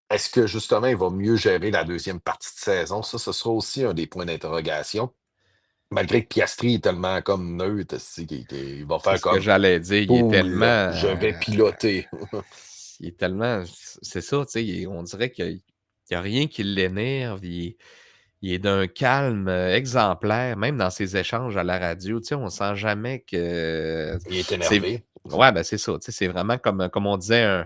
Est-ce que justement, il va mieux gérer la deuxième partie de saison? Ça, ce sera aussi un des points d'interrogation. Malgré que Piastri est tellement comme neutre, c'est qu'il va C'est faire ce que comme j'allais dire. cool, je vais piloter. Il est tellement, c'est ça, tu sais, on dirait qu'il n'y a rien qui l'énerve. Il est d'un calme exemplaire, même dans ses échanges à la radio. Tu sais, on sent jamais que Il est c'est. énervé. Ouais, ben c'est ça. Tu sais, c'est vraiment comme on disait,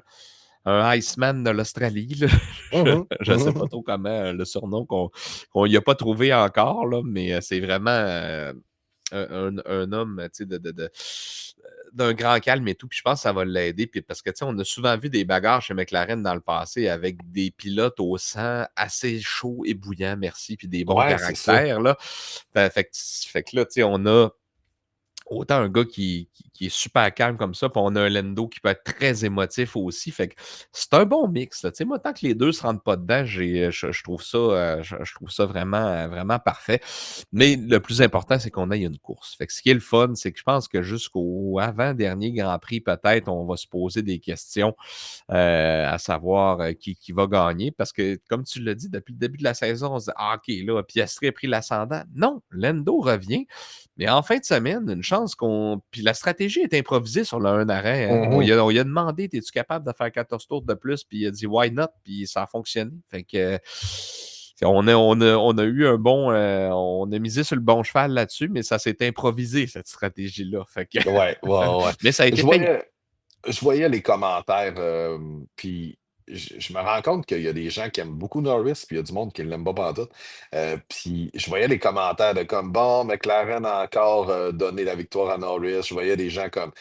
un Iceman de l'Australie. Là. Mhm, Je sais pas mhm. trop comment le surnom qu'on y a pas trouvé encore, là, mais c'est vraiment un homme, tu sais, d'un grand calme et tout. Puis je pense que ça va l'aider. Puis parce que, tu sais, on a souvent vu des bagarres chez McLaren dans le passé avec des pilotes au sang assez chaud et bouillant, merci, puis des bons Ouais, c'est ça. caractères, là. Fait que là, tu sais, on a autant un gars qui est super calme comme ça, puis on a un Lando qui peut être très émotif aussi. Fait que c'est un bon mix. Là. Tu sais, moi, tant que les deux ne se rentrent pas dedans, je trouve ça, je trouve ça vraiment, vraiment parfait. Mais le plus important, c'est qu'on ait une course. Fait que ce qui est le fun, c'est que je pense que jusqu'au avant-dernier Grand Prix, peut-être, on va se poser des questions à savoir qui va gagner. Parce que, comme tu l'as dit, depuis le début de la saison, on se dit ah, OK, là, Piastri a pris l'ascendant. Non, Lando revient. Mais en fin de semaine, une chance qu'on. Puis la stratégie est improvisée sur le 1 arrêt. Hein? Mhm. On lui a demandé es-tu capable de faire 14 tours de plus puis il a dit why not puis ça a fonctionné. Fait que. On a eu un bon. On a misé sur le bon cheval là-dessus, mais ça s'est improvisé, cette stratégie-là. Fait que, Ouais, ouais, ouais. mais ça a été Je payant. voyais, je voyais les commentaires, puis je me rends compte qu'il y a des gens qui aiment beaucoup Norris, puis il y a du monde qui ne l'aime pas pantoute. Puis je voyais les commentaires de comme bon, McLaren a encore donné la victoire à Norris. Je voyais des gens comme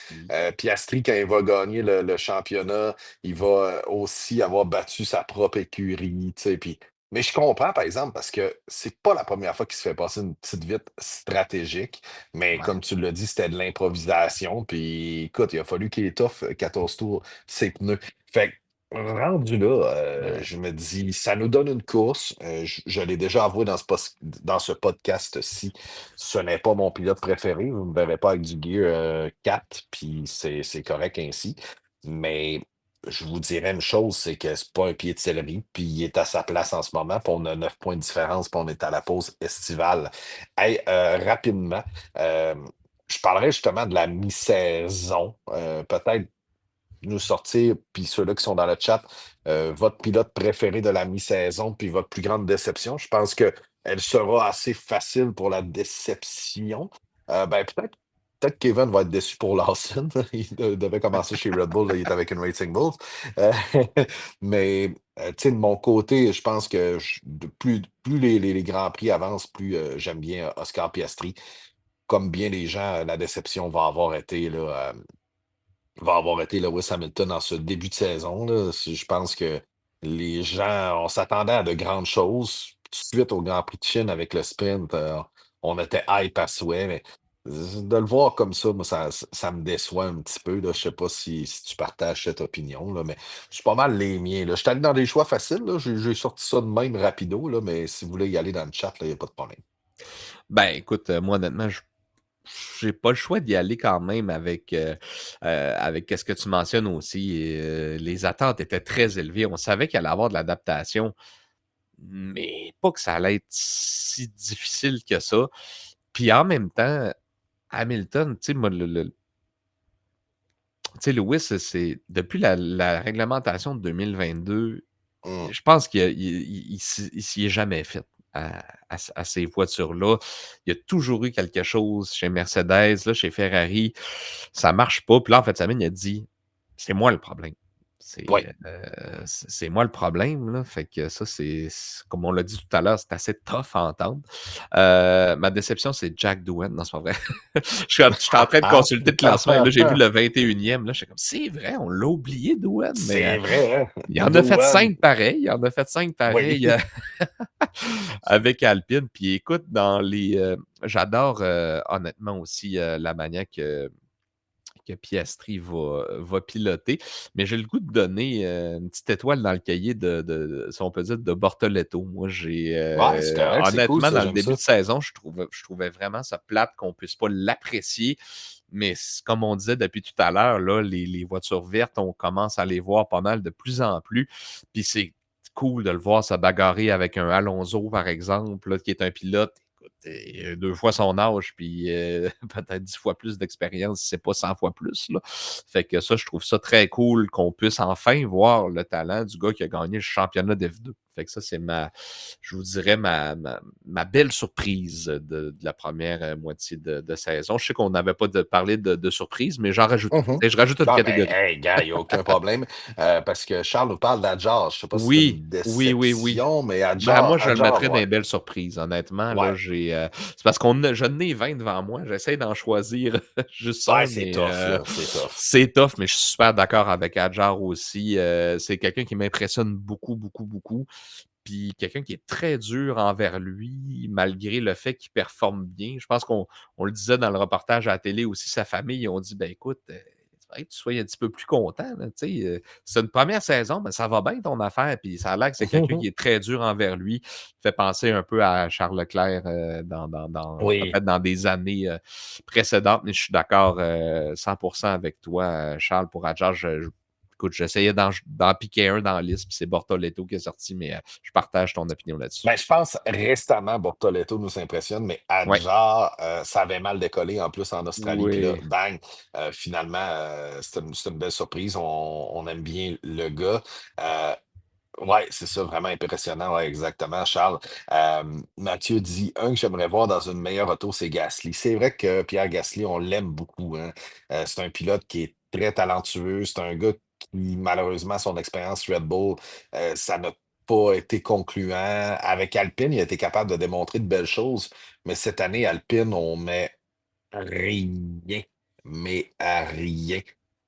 Piastri, quand il va gagner le championnat, il va aussi avoir battu sa propre écurie, tu sais. Puis, mais je comprends, par exemple, parce que c'est pas la première fois qu'il se fait passer une petite vite stratégique. Mais Ouais, comme tu l'as dit, c'était de l'improvisation. Puis écoute, il a fallu qu'il étoffe 14 tours ses pneus. Fait que, rendu là, ouais. je me dis, ça nous donne une course. Je l'ai déjà avoué dans ce podcast-ci. Ce n'est pas mon pilote préféré. Vous ne me verrez pas avec du Gear 4, puis c'est correct ainsi. Mais je vous dirais une chose, c'est que c'est pas un pied de céleri, puis il est à sa place en ce moment, puis on a 9 points de différence, puis on est à la pause estivale. Hey, rapidement, euh, je parlerai justement de la mi-saison. Peut-être nous sortir, puis ceux-là qui sont dans le chat, votre pilote préféré de la mi-saison, puis votre plus grande déception. Je pense qu'elle sera assez facile pour la déception. Ben, peut-être Kevin va être déçu pour Lawson. Il devait commencer chez Red Bull, là, il est avec une Racing Bulls. Euh, mais tu sais, de mon côté, je pense que plus les Grands Prix avancent, plus j'aime bien Oscar Piastri. Comme bien les gens, la déception va avoir été Lewis Hamilton dans ce début de saison. Là. Je pense que les gens, on s'attendait à de grandes choses. Tout de suite au Grand Prix de Chine avec le sprint, on était hype à souhait, mais de le voir comme ça, moi, ça me déçoit un petit peu. Là. Je sais pas si tu partages cette opinion, là, mais c'est pas mal les miens. Là. Je suis allé dans des choix faciles. Là. J'ai sorti ça de même rapido, là, mais si vous voulez y aller dans le chat, il n'y a pas de problème. Ben, écoute, moi, honnêtement, j'ai pas le choix d'y aller quand même avec qu'est-ce que tu mentionnes aussi. Les attentes étaient très élevées. On savait qu'il allait y avoir de l'adaptation, mais pas que ça allait être si difficile que ça. Puis en même temps, Hamilton, tu sais, moi, tu sais, Lewis, c'est depuis la réglementation de 2022, Hum. je pense qu'il s'y est jamais fait à ces voitures-là. Il y a toujours eu quelque chose chez Mercedes, là, chez Ferrari, ça marche pas. Puis là, en fait, Sabine, il a dit, c'est moi le problème. Ouais. C'est moi le problème, là. Fait que ça, comme on l'a dit tout à l'heure, c'est assez tough à entendre. Ma déception, c'est Jack Doohan. Non, c'est pas vrai. Je suis en train de consulter le classement et là, j'ai vu le 21e. Là, je suis comme, c'est vrai, on l'a oublié, Doohan, mais C'est vrai, hein? il en a fait Douane. 5 pareils. Il en a fait 5 Oui. pareils avec Alpine. Puis écoute, j'adore honnêtement aussi la manière que Piastri va piloter. Mais j'ai le goût de donner une petite étoile dans le cahier si on peut dire, de Bortoletto. Moi, Ouais, c'est correct, c'est cool, honnêtement, ça, dans le j'aime début ça. de saison, je trouvais vraiment ça plate qu'on puisse pas l'apprécier. Mais comme on disait depuis tout à l'heure, là, les voitures vertes, on commence à les voir pas mal de plus en plus. Puis c'est cool de le voir se bagarrer avec un Alonso, par exemple, là, qui est un pilote deux fois son âge, puis peut-être 10 fois plus d'expérience, si c'est pas 100 fois plus. Là. Fait que ça, je trouve ça très cool qu'on puisse enfin voir le talent du gars qui a gagné le championnat d'F2. Fait que ça, c'est je vous dirais, ma belle surprise de la première moitié de saison. Je sais qu'on n'avait pas parlé de surprise, mais j'en rajoute une. Mhm. Je rajoute une Ah, ben, catégorie. hey, gars, il n'y a aucun problème. Parce que Charles nous parle d'Adjar. Je ne sais pas si c'est Oui, une oui, oui, oui. déception, mais Ben, moi, je le Adjar, mettrais dans ouais. les belles surprises, honnêtement. Là, Ouais. c'est parce je n'ai 20 devant moi. J'essaie d'en choisir juste Ouais, un, c'est mais tough, là. C'est tough. c'est tough. Mais je suis super d'accord avec Adjar aussi. C'est quelqu'un qui m'impressionne beaucoup, beaucoup, beaucoup. Puis quelqu'un qui est très dur envers lui, malgré le fait qu'il performe bien. Je pense qu'on le disait dans le reportage à la télé aussi, sa famille, ils ont dit, ben écoute, c'est vrai que tu sois un petit peu plus content. Là, tu sais, c'est une première saison, mais ça va bien ton affaire. Puis ça a l'air que c'est quelqu'un qui est très dur envers lui. Fait penser un peu à Charles Leclerc Oui. peut-être dans des années précédentes. Mais je suis d'accord 100% avec toi, Charles, pour Adjar. Écoute, j'essayais d'en piquer un dans la liste, puis c'est Bortoletto qui est sorti, mais je partage ton opinion là-dessus. Ben, je pense récemment, Bortoletto nous impressionne, mais Ouais. Adjar, ça avait mal décollé en plus en Australie. Puis là, Oui. bang, finalement, c'est une belle surprise. On aime bien le gars. Euh, Ouais, c'est ça, vraiment impressionnant. Ouais, exactement, Charles. Mathieu dit un que j'aimerais voir dans une meilleure auto, c'est Gasly. C'est vrai que Pierre Gasly, on l'aime beaucoup, hein. C'est un pilote qui est très talentueux. C'est un gars qui, malheureusement, son expérience Red Bull, ça n'a pas été concluant. Avec Alpine, il a été capable de démontrer de belles choses, mais cette année, Alpine, on met rien, mais à rien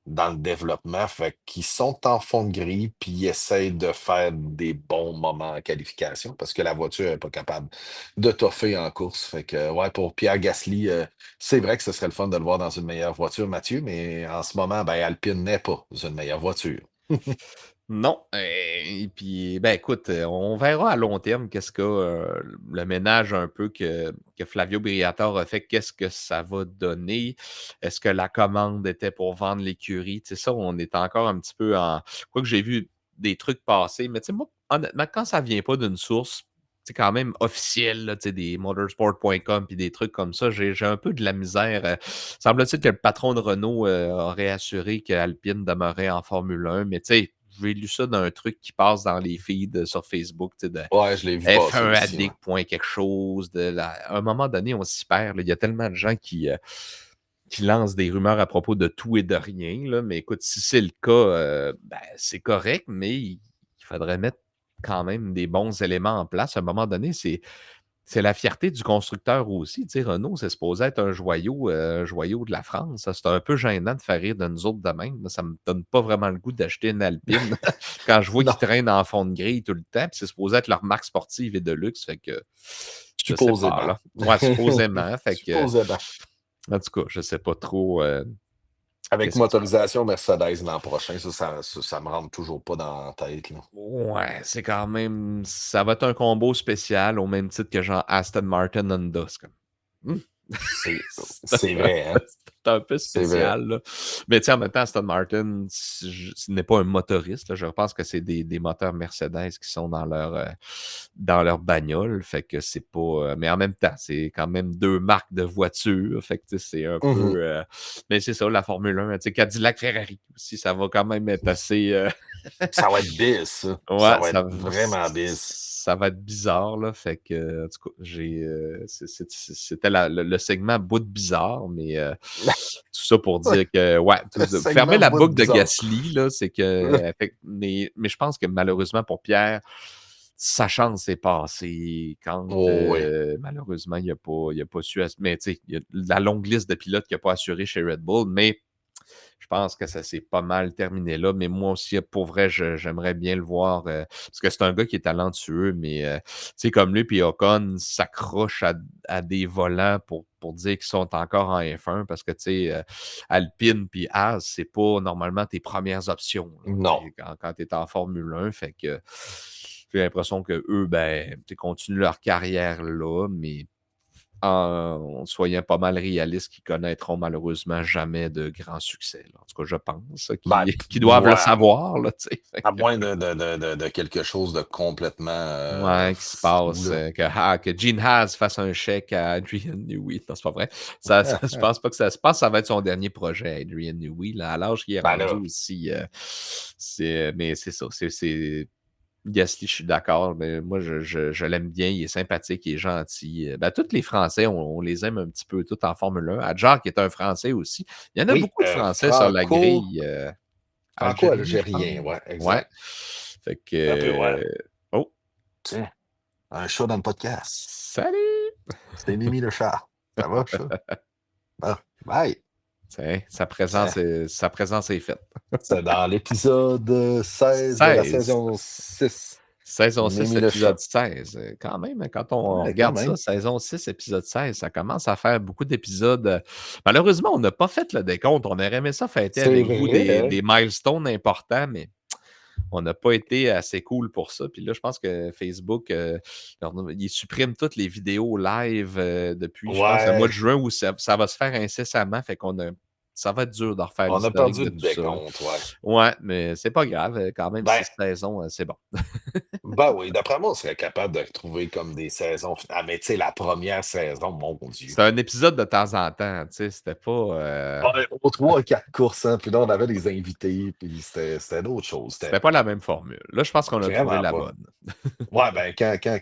dans le développement. Fait qu'ils sont en fond de grille, puis ils essayent de faire des bons moments en qualification parce que la voiture n'est pas capable de toffer en course. Fait que, ouais, pour Pierre Gasly, c'est vrai que ce serait le fun de le voir dans une meilleure voiture, Mathieu, mais en ce moment, ben, Alpine n'est pas une meilleure voiture. Non. Et puis, ben écoute, on verra à long terme qu'est-ce que le ménage un peu que Flavio Briatore a fait, qu'est-ce que ça va donner? Est-ce que la commande était pour vendre l'écurie? Tu sais, ça, on est encore un petit peu en. Quoi que j'ai vu des trucs passer, mais tu sais, moi, honnêtement, quand ça vient pas d'une source, c'est quand même officiel, là, tu sais, des motorsport.com puis des trucs comme ça, j'ai un peu de la misère. Semble-t-il que le patron de Renault aurait assuré qu'Alpine demeurait en Formule 1, mais tu sais, j'ai lu ça d'un truc qui passe dans les feeds sur Facebook, tu sais, de Ouais, je l'ai vu passer F1 aussi. Ouais. addict, point quelque chose. À un moment donné, on s'y perd. Là. Il y a tellement de gens qui lancent des rumeurs à propos de tout et de rien. Là. Mais écoute, si c'est le cas, ben, c'est correct, mais il faudrait mettre quand même des bons éléments en place. À un moment donné, c'est la fierté du constructeur aussi. Tu sais, Renault, c'est supposé être un joyau de la France. Ça, c'est un peu gênant de faire rire de nous autres de même. Moi, ça me donne pas vraiment le goût d'acheter une Alpine quand je vois qu'ils Non, traînent en fond de grille tout le temps. Puis c'est supposé être leur marque sportive et de luxe. Fait que je sais pas, supposément. là. Ouais, supposément. Fait que, Supposément. en tout cas, je sais pas trop Avec qu'est-ce que ça. motorisation Mercedes l'an prochain, ça me rentre toujours pas dans la tête, là. Ouais, c'est quand même. Ça va être un combo spécial au même titre que genre Aston Martin Honda. C'est comme, hmm. C'est C'est c'est vrai, hein? c'est un peu C'est vrai. spécial, là. Mais tu sais, en même temps, Aston Martin, ce n'est pas un motoriste, là. Je pense que c'est des moteurs Mercedes qui sont dans leur bagnole. Fait que c'est pas. Mais en même temps, c'est quand même deux marques de voitures. Fait que tu sais, c'est un Mhm. peu. Mais c'est ça, la Formule 1. Tu sais, Cadillac Ferrari aussi, ça va quand même être assez. Ça va être biz, ça. Ça Ouais, va être vraiment biz. ça va être bizarre, là. Fait que, en tout cas, c'était le segment bout de bizarre, mais tout ça pour dire que, ouais, Le fermer segment la bout de boucle de bizarre. Gasly, là, c'est que, mais je pense que malheureusement pour Pierre, sa chance est passée quand, Oh, oui. malheureusement, il a pas su, mais tu sais, il y a la longue liste de pilotes qui n'a pas assuré chez Red Bull, mais je pense que ça s'est pas mal terminé là, mais moi aussi, pour vrai, j'aimerais bien le voir, parce que c'est un gars qui est talentueux, mais tu sais, comme lui puis Ocon s'accrochent à des volants pour dire qu'ils sont encore en F1 parce que, tu sais, Alpine puis Haas, c'est pas normalement tes premières options, là, tu Non. sais, quand tu es en Formule 1, fait que j'ai l'impression qu'eux, ben, tu sais, continuent leur carrière là, mais en soyant pas mal réaliste, qui connaîtront malheureusement jamais de grands succès, là. En tout cas, je pense Ben, qu'ils doivent le ouais, savoir, là, tu sais. Fait à que moins de quelque chose de complètement ouais, qui se fou, passe, là. que Gene Haas fasse un chèque à Adrian Newey. Non, c'est pas vrai. Je pense pas que ça se passe. Ça va être son dernier projet, Adrian Newey, là, à l'âge qu'il est Ben rendu là, aussi. Mais c'est ça. Gasly, je suis d'accord, mais moi, je l'aime bien, il est sympathique, il est gentil. Ben, tous les Français, on les aime un petit peu, tous en Formule 1. Adjar, qui est un Français aussi. Il y en a oui, beaucoup de Français sur la grille. Algérien, je pense. franco-algérien, ouais, Ouais. exact. Fait que. Un peu, ouais. Oh, Tiens, un chat dans le podcast. salut! C'est Mimi le chat. Ça va, chat? Bon, bye. Tiens, Tiens, sa présence est faite. c'est dans l'épisode 16 de la 16. saison 6. Saison 6, Mimi le épisode chat. 16. Quand même, hein, quand on Ouais, quand regarde ça, même. saison 6, épisode 16, ça commence à faire beaucoup d'épisodes. Malheureusement, on n'a pas fait le décompte. On aurait aimé ça fêter C'est avec vous vrai, hein? des milestones importants, mais on n'a pas été assez cool pour ça. Puis là, je pense que Facebook, il supprime toutes les vidéos live depuis, je pense, le mois de Ouais, juin où ça va se faire incessamment. Fait qu'on a, ça va être dur de refaire on a l'historique perdu de le tout ça, là. décompte, ouais. Ouais, mais c'est pas grave. Quand même, Ben, 6 saisons, c'est bon. ben oui, d'après moi, on serait capable de retrouver comme des saisons. Ah, mais tu sais, la première saison, mon Dieu. C'est un épisode de temps en temps, tu sais, c'était pas... Ouais, aux 3 4 courses, hein, puis là, on avait des invités, puis c'était d'autres choses. C'était c'était pas la même formule. Là, je pense qu'on a trouvé vraiment la pas. bonne. Ouais, ben,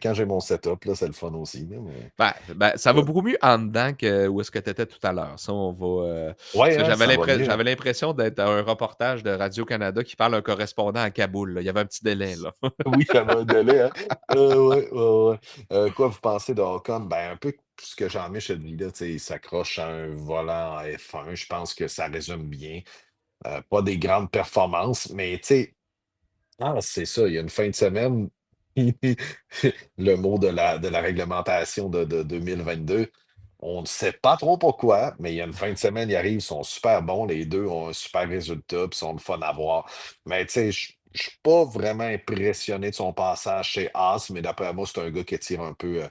quand j'ai mon setup, là, c'est le fun aussi, là, mais Ben, ça va écoute. beaucoup mieux en dedans que où est-ce que tu étais tout à l'heure. Ça, on va. Parce Ouais, que hein, ça va mieux, hein. j'avais l'impression d'être à un reportage de Radio-Canada qui parle à un correspondant à Kaboul, là. Il y avait un petit délai, là. Oui, ça va un délai, hein. Ouais, ouais, ouais. Quoi vous pensez de Ocon? Ben, un peu ce que Jean-Mich dit, là, tu sais, il s'accroche à un volant en F1. Je pense que ça résume bien. Pas des grandes performances, mais tu sais, c'est ça, il y a une fin de semaine, le mot de la réglementation de 2022, on ne sait pas trop pourquoi, mais il y a une fin de semaine, ils arrivent, ils sont super bons, les deux ont un super résultat, puis sont le fun à voir. Mais tu sais, je suis pas vraiment impressionné de son passage chez Haas, mais d'après moi, c'est un gars qui tire un peu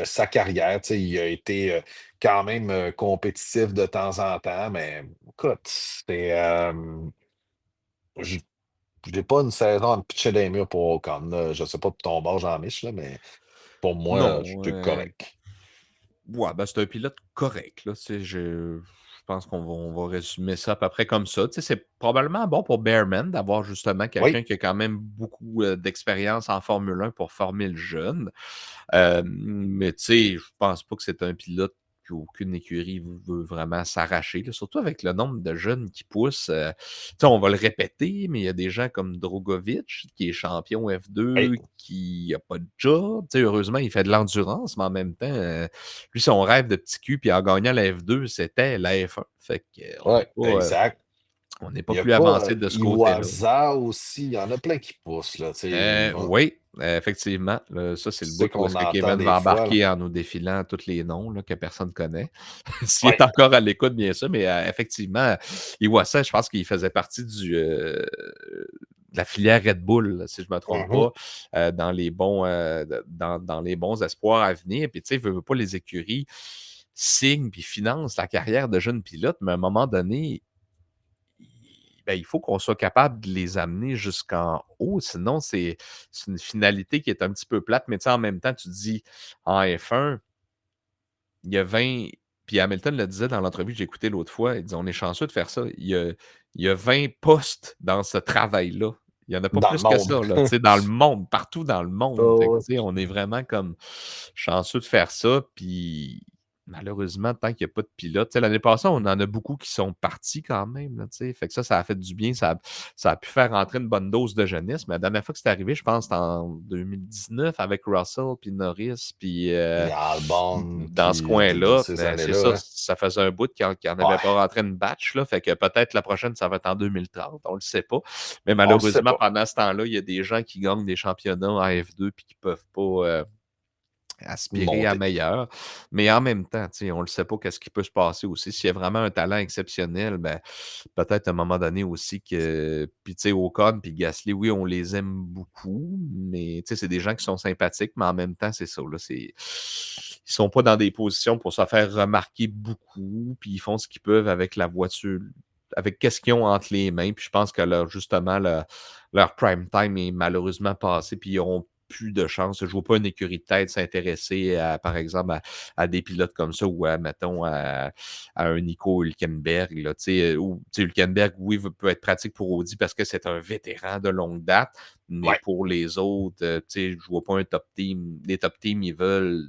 sa carrière. Tu sais, il a été quand même compétitif de temps en temps, mais écoute, je j'ai pas une saison à me pitcher dans les murs pour Ocon, là. Je sais pas de ton bord, Jean-Mich, là, mais pour moi, Non. c'est correct. Ouais, ben, c'est un pilote correct, là. Tu sais, je pense on va résumer ça à peu près comme ça. Tu sais, c'est probablement bon pour Bearman d'avoir justement quelqu'un Oui, qui a quand même beaucoup d'expérience en Formule 1 pour former le jeune. Mais tu sais, je pense pas que c'est un pilote qu'aucune écurie veut vraiment s'arracher, là. Surtout avec le nombre de jeunes qui poussent. Tu sais, on va le répéter, mais il y a des gens comme Drogovic, qui est champion hey, F2, qui a pas de job. Tu sais, heureusement, il fait de l'endurance, mais en même temps, lui, son rêve de petit cul, puis en gagnant la F2, c'était la F1. Fait ouais, exact. on n'est Il pas y a plus pas avancé de ce côté-là. Iwaza aussi, il y en a plein qui poussent, là, tu sais, Oui, effectivement. Ça, c'est le c'est bout où qu'on est-ce que entend Kevin des va fois, là. embarquer en nous défilant tous les noms là, que personne ne connaît. S'il est Ouais. encore à l'écoute, bien sûr, mais effectivement, Iwasa, je pense qu'il faisait partie de la filière Red Bull, si je ne me trompe Mhm. pas, dans les bons espoirs à venir. Puis, tu sais, veut pas les écuries. signe puis finance la carrière de jeunes pilotes, mais à un moment donné, il faut qu'on soit capable de les amener jusqu'en haut. Sinon, c'est une finalité qui est un petit peu plate. Mais tu sais, en même temps, tu te dis, en F1, il y a 20 puis Hamilton le disait dans l'entrevue que j'ai écoutée l'autre fois, il dit: «On est chanceux de faire ça. Il y a 20 postes dans ce travail-là. Il y en a pas Dans le plus que monde. ça, là, tu sais, dans le monde, partout dans le monde». Fait que, Oh, tu sais, on est vraiment comme chanceux de faire ça, puis malheureusement, tant qu'il y a pas de pilote tu sais, l'année passée, on en a beaucoup qui sont partis quand même, là, tu sais. Fait que ça a fait du bien. Ça a pu faire rentrer une bonne dose de jeunesse, mais la dernière fois que c'est arrivé, je pense, c'était en 2019 avec Russell puis Norris, puis, puis Albon, dans ce puis dans coin-là, ces ben, c'est ça, années-là, hein. ça faisait un bout qu'il en avait Ouais, pas rentré une batch, là, fait que peut-être la prochaine, ça va être en 2030, on le sait pas. Mais on le sait malheureusement, pas. pendant ce temps-là, il y a des gens qui gagnent des championnats en F2 puis qui peuvent pas, aspirer à Monter. meilleur. Mais en même temps, tu sais, on ne sait pas qu'est-ce qui peut se passer aussi. S'il y a vraiment un talent exceptionnel, ben, peut-être à un moment donné aussi que puis tu sais, Ocon puis Gasly, oui, on les aime beaucoup, mais tu sais, c'est des gens qui sont sympathiques, mais en même temps, c'est ça, là, ils sont pas dans des positions pour se faire remarquer beaucoup, puis ils font ce qu'ils peuvent avec la voiture avec qu'est-ce qu'ils ont entre les mains. Puis je pense que justement, leur prime time est malheureusement passé, puis ils auront plus de chance. Je ne vois pas une écurie de tête s'intéresser à, par exemple, à des pilotes comme ça ou à, mettons, à un Nico Hülkenberg. Là, ou Hülkenberg, oui, peut être pratique pour Audi parce que c'est un vétéran de longue date, mais Ouais. pour les autres, je ne vois pas un top team. Les top teams, ils veulent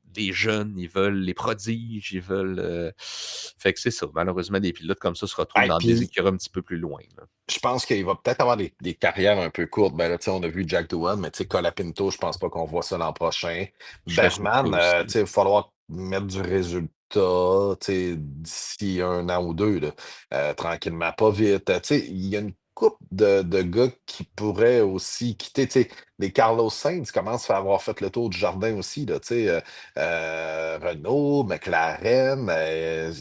des jeunes, ils veulent les prodiges, ils veulent. Fait que c'est ça. Malheureusement, des pilotes comme ça se retrouvent Et dans des puis, écuries un petit peu plus loin, là. je pense qu'il va peut-être avoir des carrières un peu courtes. Ben là, tu sais, on a vu Jack Doohan, mais tu sais, Colapinto, je pense pas qu'on voit ça l'an prochain. Je serais surpris Bergman, tu aussi. sais, il va falloir mettre du résultat, tu sais, d'ici un an ou deux, là. Tranquillement, pas vite. Tu sais, il y a une couple de gars qui pourraient aussi quitter. Tu sais, les Carlos Sainz commencent à avoir fait le tour du jardin aussi, là, tu sais, Renault, McLaren,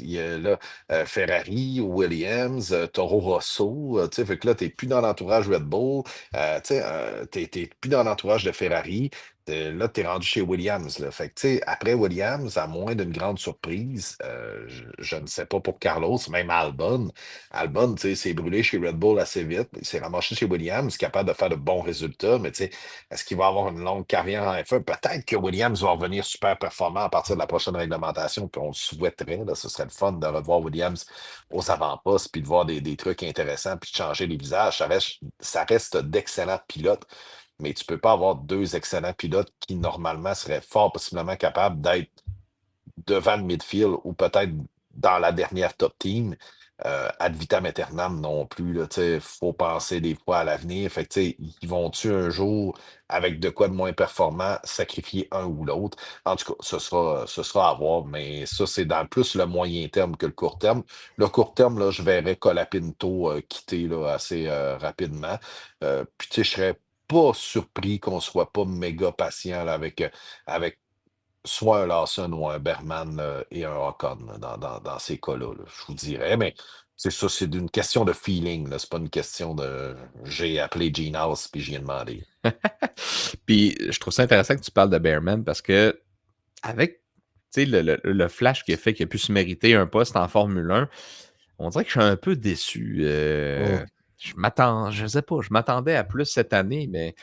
il y a là, Ferrari, Williams, Toro Rosso, tu sais, fait que là, t'es plus dans l'entourage Red Bull, tu sais, t'es plus dans l'entourage de Ferrari, là, t'es rendu chez Williams, là. Fait que, tu sais, après Williams, à moins d'une grande surprise, je ne sais pas pour Carlos, même Albon. Albon, tu sais, s'est brûlé chez Red Bull assez vite, il s'est ramassé chez Williams, capable de faire de bons résultats, mais tu sais, est-ce qu'il va avoir une longue carrière en F1? Peut-être que Williams va revenir super performant à partir de la prochaine réglementation, puis on le souhaiterait, là, ce serait le fun de revoir Williams aux avant-postes, puis de voir des trucs intéressants, puis de changer les visages. Ça reste d'excellents pilotes, mais tu peux pas avoir deux excellents pilotes qui, normalement, seraient fort possiblement capables d'être devant le midfield ou peut-être dans la dernière top team. Ad vitam aeternam non plus. Il faut penser des fois à l'avenir. Fait que, tu sais, ils vont-tu un jour, avec de quoi de moins performant, sacrifier un ou l'autre? En tout cas, ce sera à voir, mais ça, c'est dans plus le moyen terme que le court terme. Le court terme, là, je verrais Colapinto quitter là, assez rapidement. Puis, tu sais, je serais pas surpris qu'on soit pas méga patient là, avec soit un Lawson ou un Berman et un Ocon là, dans ces cas-là, là, je vous dirais. Mais c'est ça, c'est une question de feeling. Là. C'est pas une question de j'ai appelé Gene House puis j'y ai demandé. Puis je trouve ça intéressant que tu parles de Bearman parce que avec tu sais, le flash qu'il a fait, qu'il a pu se mériter un poste en Formule 1, on dirait que je suis un peu déçu. Hum, Je sais pas, je m'attendais à plus cette année, mais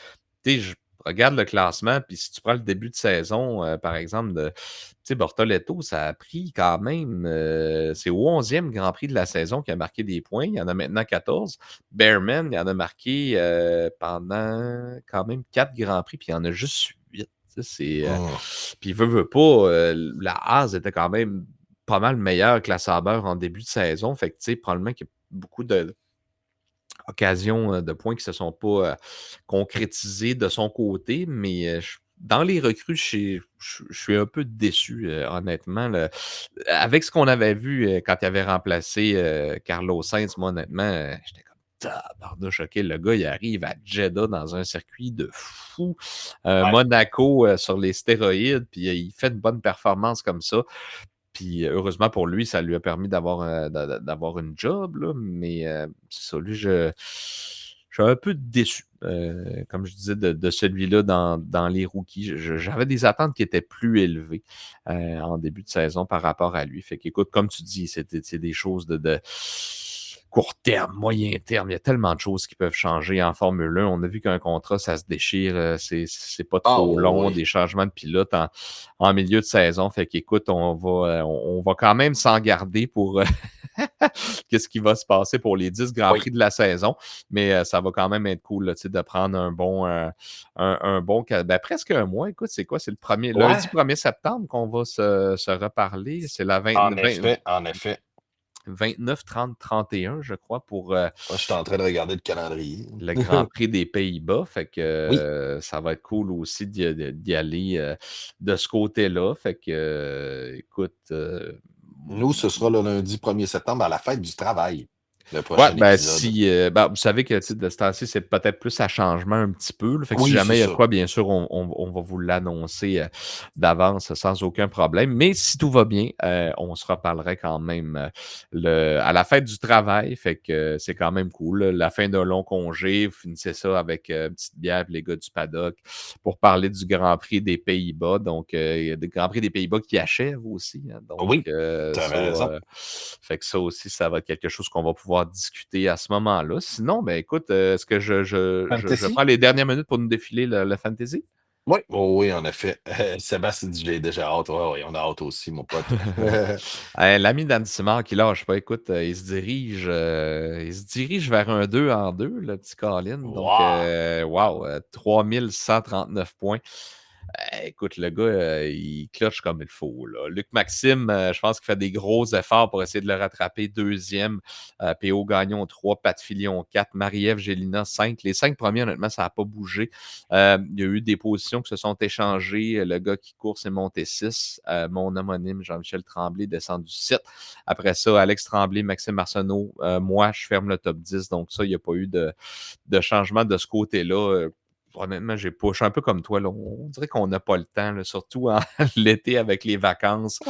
tu sais, je regarde le classement, puis si tu prends le début de saison, par exemple, tu sais, Bortoletto, ça a pris quand même, c'est au 11e Grand Prix de la saison qu'il a marqué des points. Il y en a maintenant 14. Bearman, il en a marqué pendant quand même 4 Grands Prix, puis il y en a juste 8. hum. Puis veut pas, la Haas était quand même pas mal meilleur que la Sauber en début de saison. Fait que, tu sais, probablement qu'il y a beaucoup d'occasions de points qui ne se sont pas concrétisées de son côté. Mais dans les recrues, je suis un peu déçu, honnêtement. Avec ce qu'on avait vu quand il avait remplacé Carlos Sainz, moi, honnêtement, j'étais comme tabarnouche, OK, le gars, il arrive à Jeddah dans un circuit de fou. Ouais. Monaco sur les stéroïdes, puis il fait une bonne performance comme ça. Puis heureusement pour lui, ça lui a permis d'avoir une job, là, mais c'est ça, lui, je je suis un peu déçu, comme je disais, de celui-là dans les rookies. J'avais des attentes qui étaient plus élevées en début de saison par rapport à lui. Fait qu'écoute, comme tu dis, c'est des choses de court terme, moyen terme. Il y a tellement de choses qui peuvent changer en Formule 1. On a vu qu'un contrat, ça se déchire. C'est pas Ah trop long, oui, des changements de pilote en milieu de saison. Fait qu'écoute, on va quand même s'en garder pour qu'est-ce qui va se passer pour les 10 Grands oui, Prix de la saison. Mais ça va quand même être cool là, de prendre ben, presque un mois. Écoute, c'est quoi? C'est le premier, lundi ouais, 1er septembre qu'on va se reparler. C'est la en effet. 29, 30, 31, je crois, pour Moi, je suis en train de regarder le calendrier. le Grand Prix des Pays-Bas. Fait que Oui, ça va être cool aussi d'y aller de ce côté-là. Fait que, écoute, nous, ce sera le lundi 1er septembre à la fête du travail, le ouais, prochain ben épisode. si, ben, vous savez que, tu sais, de ce temps-ci, c'est peut-être plus à changement un petit peu, là. Fait que si Oui, c'est jamais il y a de ça. quoi, bien sûr, on va vous l'annoncer d'avance sans aucun problème. Mais si tout va bien, on se reparlerait quand même à la fête du travail. Fait que c'est quand même cool, là. La fin d'un long congé, vous finissez ça avec une petite bière, puis les gars du paddock, pour parler du Grand Prix des Pays-Bas. Donc, il y a des Grands Prix des Pays-Bas qui achèvent aussi, hein. Donc, Oui, tu avais raison. fait que ça aussi, ça va être quelque chose qu'on va pouvoir discuter à ce moment-là. Sinon, ben écoute, est-ce que je Fantasy? prends les dernières minutes pour nous défiler le fantasy? Oui, oh oui, en effet. Sébastien dit j'ai déjà hâte. Ouais, ouais, on a hâte aussi, mon pote. L'ami d'Anne Simard qui lâche pas, écoute, il se dirige vers un 2 en 2, le petit Colin. Donc, Wow! wow, 3139 points. Écoute, le gars, il clutch comme il faut, là. Luc Maxime, je pense qu'il fait des gros efforts pour essayer de le rattraper. Deuxième, PO Gagnon 3, Pat Filion 4, Marie-Ève Gélina 5. Les 5 premiers, honnêtement, ça n'a pas bougé. Il y a eu des positions qui se sont échangées. Le gars qui court, c'est monté 6. Mon homonyme, Jean-Michel Tremblay, descendu 7. Après ça, Alex Tremblay, Maxime Arsenault. Moi, je ferme le top 10. Donc ça, il n'y a pas eu de changement de ce côté-là. Honnêtement, je suis un peu comme toi, là. On dirait qu'on n'a pas le temps, là, surtout en l'été avec les vacances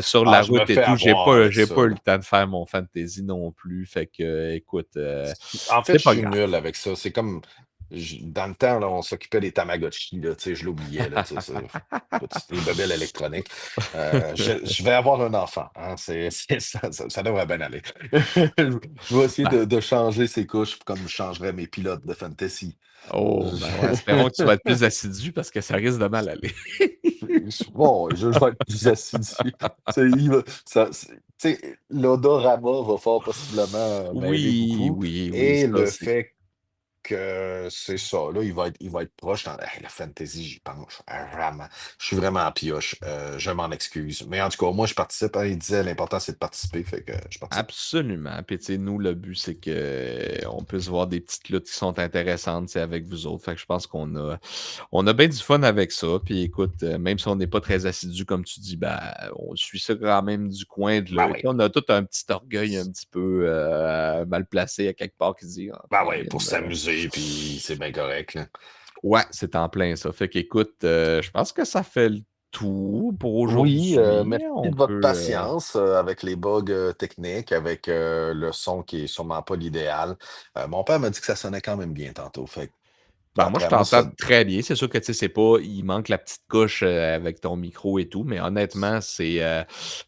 sur Ah, la je me route et fais tout. avoir avec J'ai ça, pas eu là. le temps de faire mon fantasy non plus. Fait que, écoute, En fait, c'est je pas suis grave. nul avec ça. C'est comme dans le temps, là, on s'occupait des Tamagotchi, là, tu sais, je l'oubliais, là, tu sais, des bebelles électroniques. Je vais avoir un enfant, hein, ça devrait bien aller. Je vais essayer Ben, de changer ses couches comme je changerais mes pilotes de fantasy. oh, ben ouais, espérons que tu vas être plus assidu parce que ça risque de mal aller. Bon, je vais être plus assidu. L'odorama va fort possiblement m'aider Oui, beaucoup. oui, oui, Et ça, le c'est. fait que c'est ça, là, il va être proche dans la fantasy, j'y pense. Vraiment. Je suis vraiment en pioche. Je m'en excuse. Mais en tout cas, moi, je participe, hein, il disait l'important, c'est de participer, fait que je participe. Absolument. Puis, tu sais, nous, le but, c'est que on puisse voir des petites luttes qui sont intéressantes, c'est avec vous autres. Fait que je pense on a bien du fun avec ça. Puis, écoute, même si on n'est pas très assidu, comme tu dis, ben, on suit ça quand même du coin de Ben l'œil. oui. Puis on a tout un petit orgueil un petit peu mal placé à quelque part qui dit, ah, Ben oui, Colin, pour s'amuser, puis c'est bien correct, là. ouais, c'est en plein ça. Fait qu'écoute, je pense que ça fait le tout pour Oui, aujourd'hui. merci On de votre peut, patience, avec les bugs, techniques, avec, le son qui est sûrement pas l'idéal. Mon père m'a dit que ça sonnait quand même bien tantôt, fait que ben, moi, je d'après moi, t'entends ça très bien. C'est sûr que, tu sais, c'est pas il manque la petite couche, avec ton micro et tout, mais honnêtement, c'est,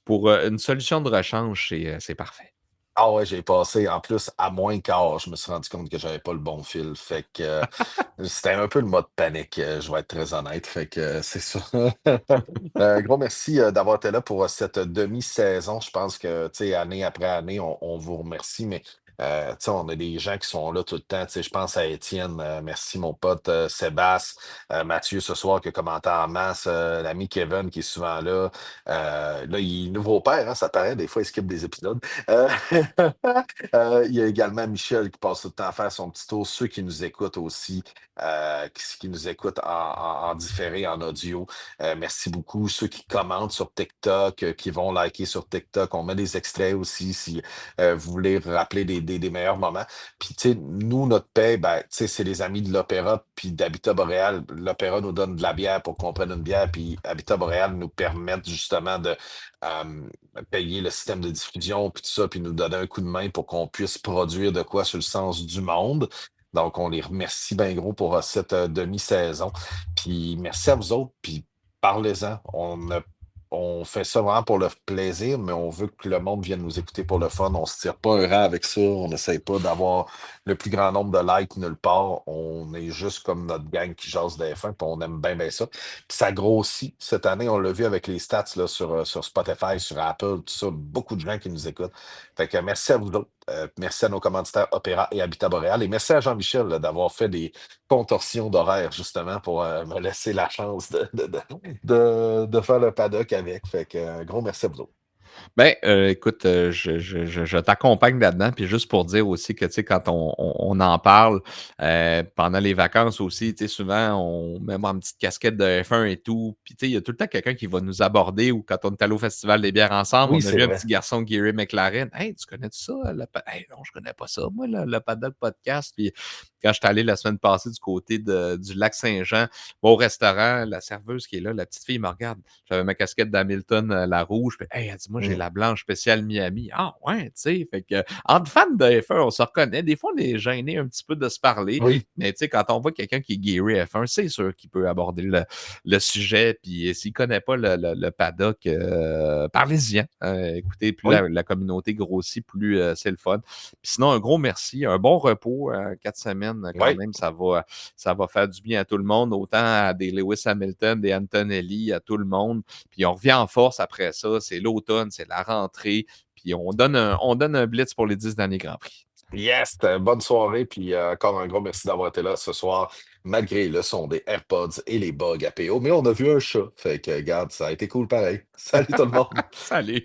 pour, une solution de rechange, c'est parfait. ah ouais, j'ai passé en plus à moins quart, je me suis rendu compte que j'avais pas le bon fil, fait que, c'était un peu le mode panique, je vais être très honnête, fait que, c'est ça. Gros merci, d'avoir été là pour, cette demi-saison. Je pense que, tu sais, année après année, on vous remercie, mais, tu sais, on a des gens qui sont là tout le temps, tu sais, je pense à Étienne, merci mon pote, Sébastien, Mathieu ce soir qui a commenté en masse, l'ami Kevin qui est souvent là. Là, il est nouveau père, hein, ça paraît, des fois, il skip des épisodes. Euh, il y a également Michel qui passe tout le temps à faire son petit tour. Ceux qui nous écoutent aussi, qui nous écoutent en différé, en audio, merci beaucoup. Ceux qui commentent sur TikTok, qui vont liker sur TikTok, on met des extraits aussi si vous voulez rappeler des meilleurs moments. Puis, tu sais, nous, notre paix, ben, tu sais, c'est les amis de l'Opéra puis d'Habitat Boréal. L'Opéra nous donne de la bière pour qu'on prenne une bière, puis Habitat Boréal nous permettent justement de payer le système de diffusion, puis tout ça, puis nous donner un coup de main pour qu'on puisse produire de quoi sur le sens du monde. Donc, on les remercie bien gros pour cette demi-saison. Puis merci à vous autres, puis parlez-en. On fait ça vraiment pour le plaisir, mais on veut que le monde vienne nous écouter pour le fun. On se tire pas un rang avec ça. On n'essaye pas d'avoir le plus grand nombre de likes nulle part. On est juste comme notre gang qui jase des fins, puis on aime bien, bien ça. Puis ça grossit. Cette année, on l'a vu avec les stats là, sur Spotify, sur Apple, tout ça. Beaucoup de gens qui nous écoutent. Fait que merci à vous autres. Merci à nos commanditaires Opéra et Habitat Boréal. Et merci à Jean-Michel là, d'avoir fait des contorsions d'horaire, justement, pour me laisser la chance de faire le paddock avec. Fait que gros merci à vous autres. Ben, écoute, je t'accompagne là-dedans, puis juste pour dire aussi que, tu sais, quand on en parle, pendant les vacances aussi, tu sais, souvent, on met en petite casquette de F1 et tout, puis tu sais, il y a tout le temps quelqu'un qui va nous aborder ou quand on est allé au Festival des bières ensemble, Oui, on a c'est vu un vrai. petit garçon, Gary McLaren. «Hey, tu connais ça, le pa» «Hey, non, je connais pas ça, moi, le Paddock Podcast», puis quand j'étais allé la semaine passée du côté du lac Saint-Jean, au restaurant, la serveuse qui est là, la petite fille me regarde. J'avais ma casquette d'Hamilton, la rouge. Puis, hey, elle dit, moi, j'ai Mm. la blanche spéciale Miami. Ah, ouais, tu sais. Fait que, entre fans de F1, on se reconnaît. Des fois, on est gêné un petit peu de se parler. Oui, Mais, tu sais, quand on voit quelqu'un qui est Gary F1, c'est sûr qu'il peut aborder le sujet. Puis, s'il ne connaît pas le paddock, parlez-y. Hein. Écoutez, plus oui, la communauté grossit, plus c'est le fun. Puis sinon, un gros merci. Un bon repos, 4 semaines, quand oui, même, ça va faire du bien à tout le monde, autant à des Lewis Hamilton, des Antonelli, à tout le monde. Puis on revient en force après ça. C'est l'automne, c'est la rentrée. Puis on donne un blitz pour les 10 derniers Grands Prix. yes, bonne soirée, puis encore un gros merci d'avoir été là ce soir, malgré le son des AirPods et les bugs APO. Mais on a vu un chat, fait que, regarde, ça a été cool pareil. Salut tout le monde! Salut!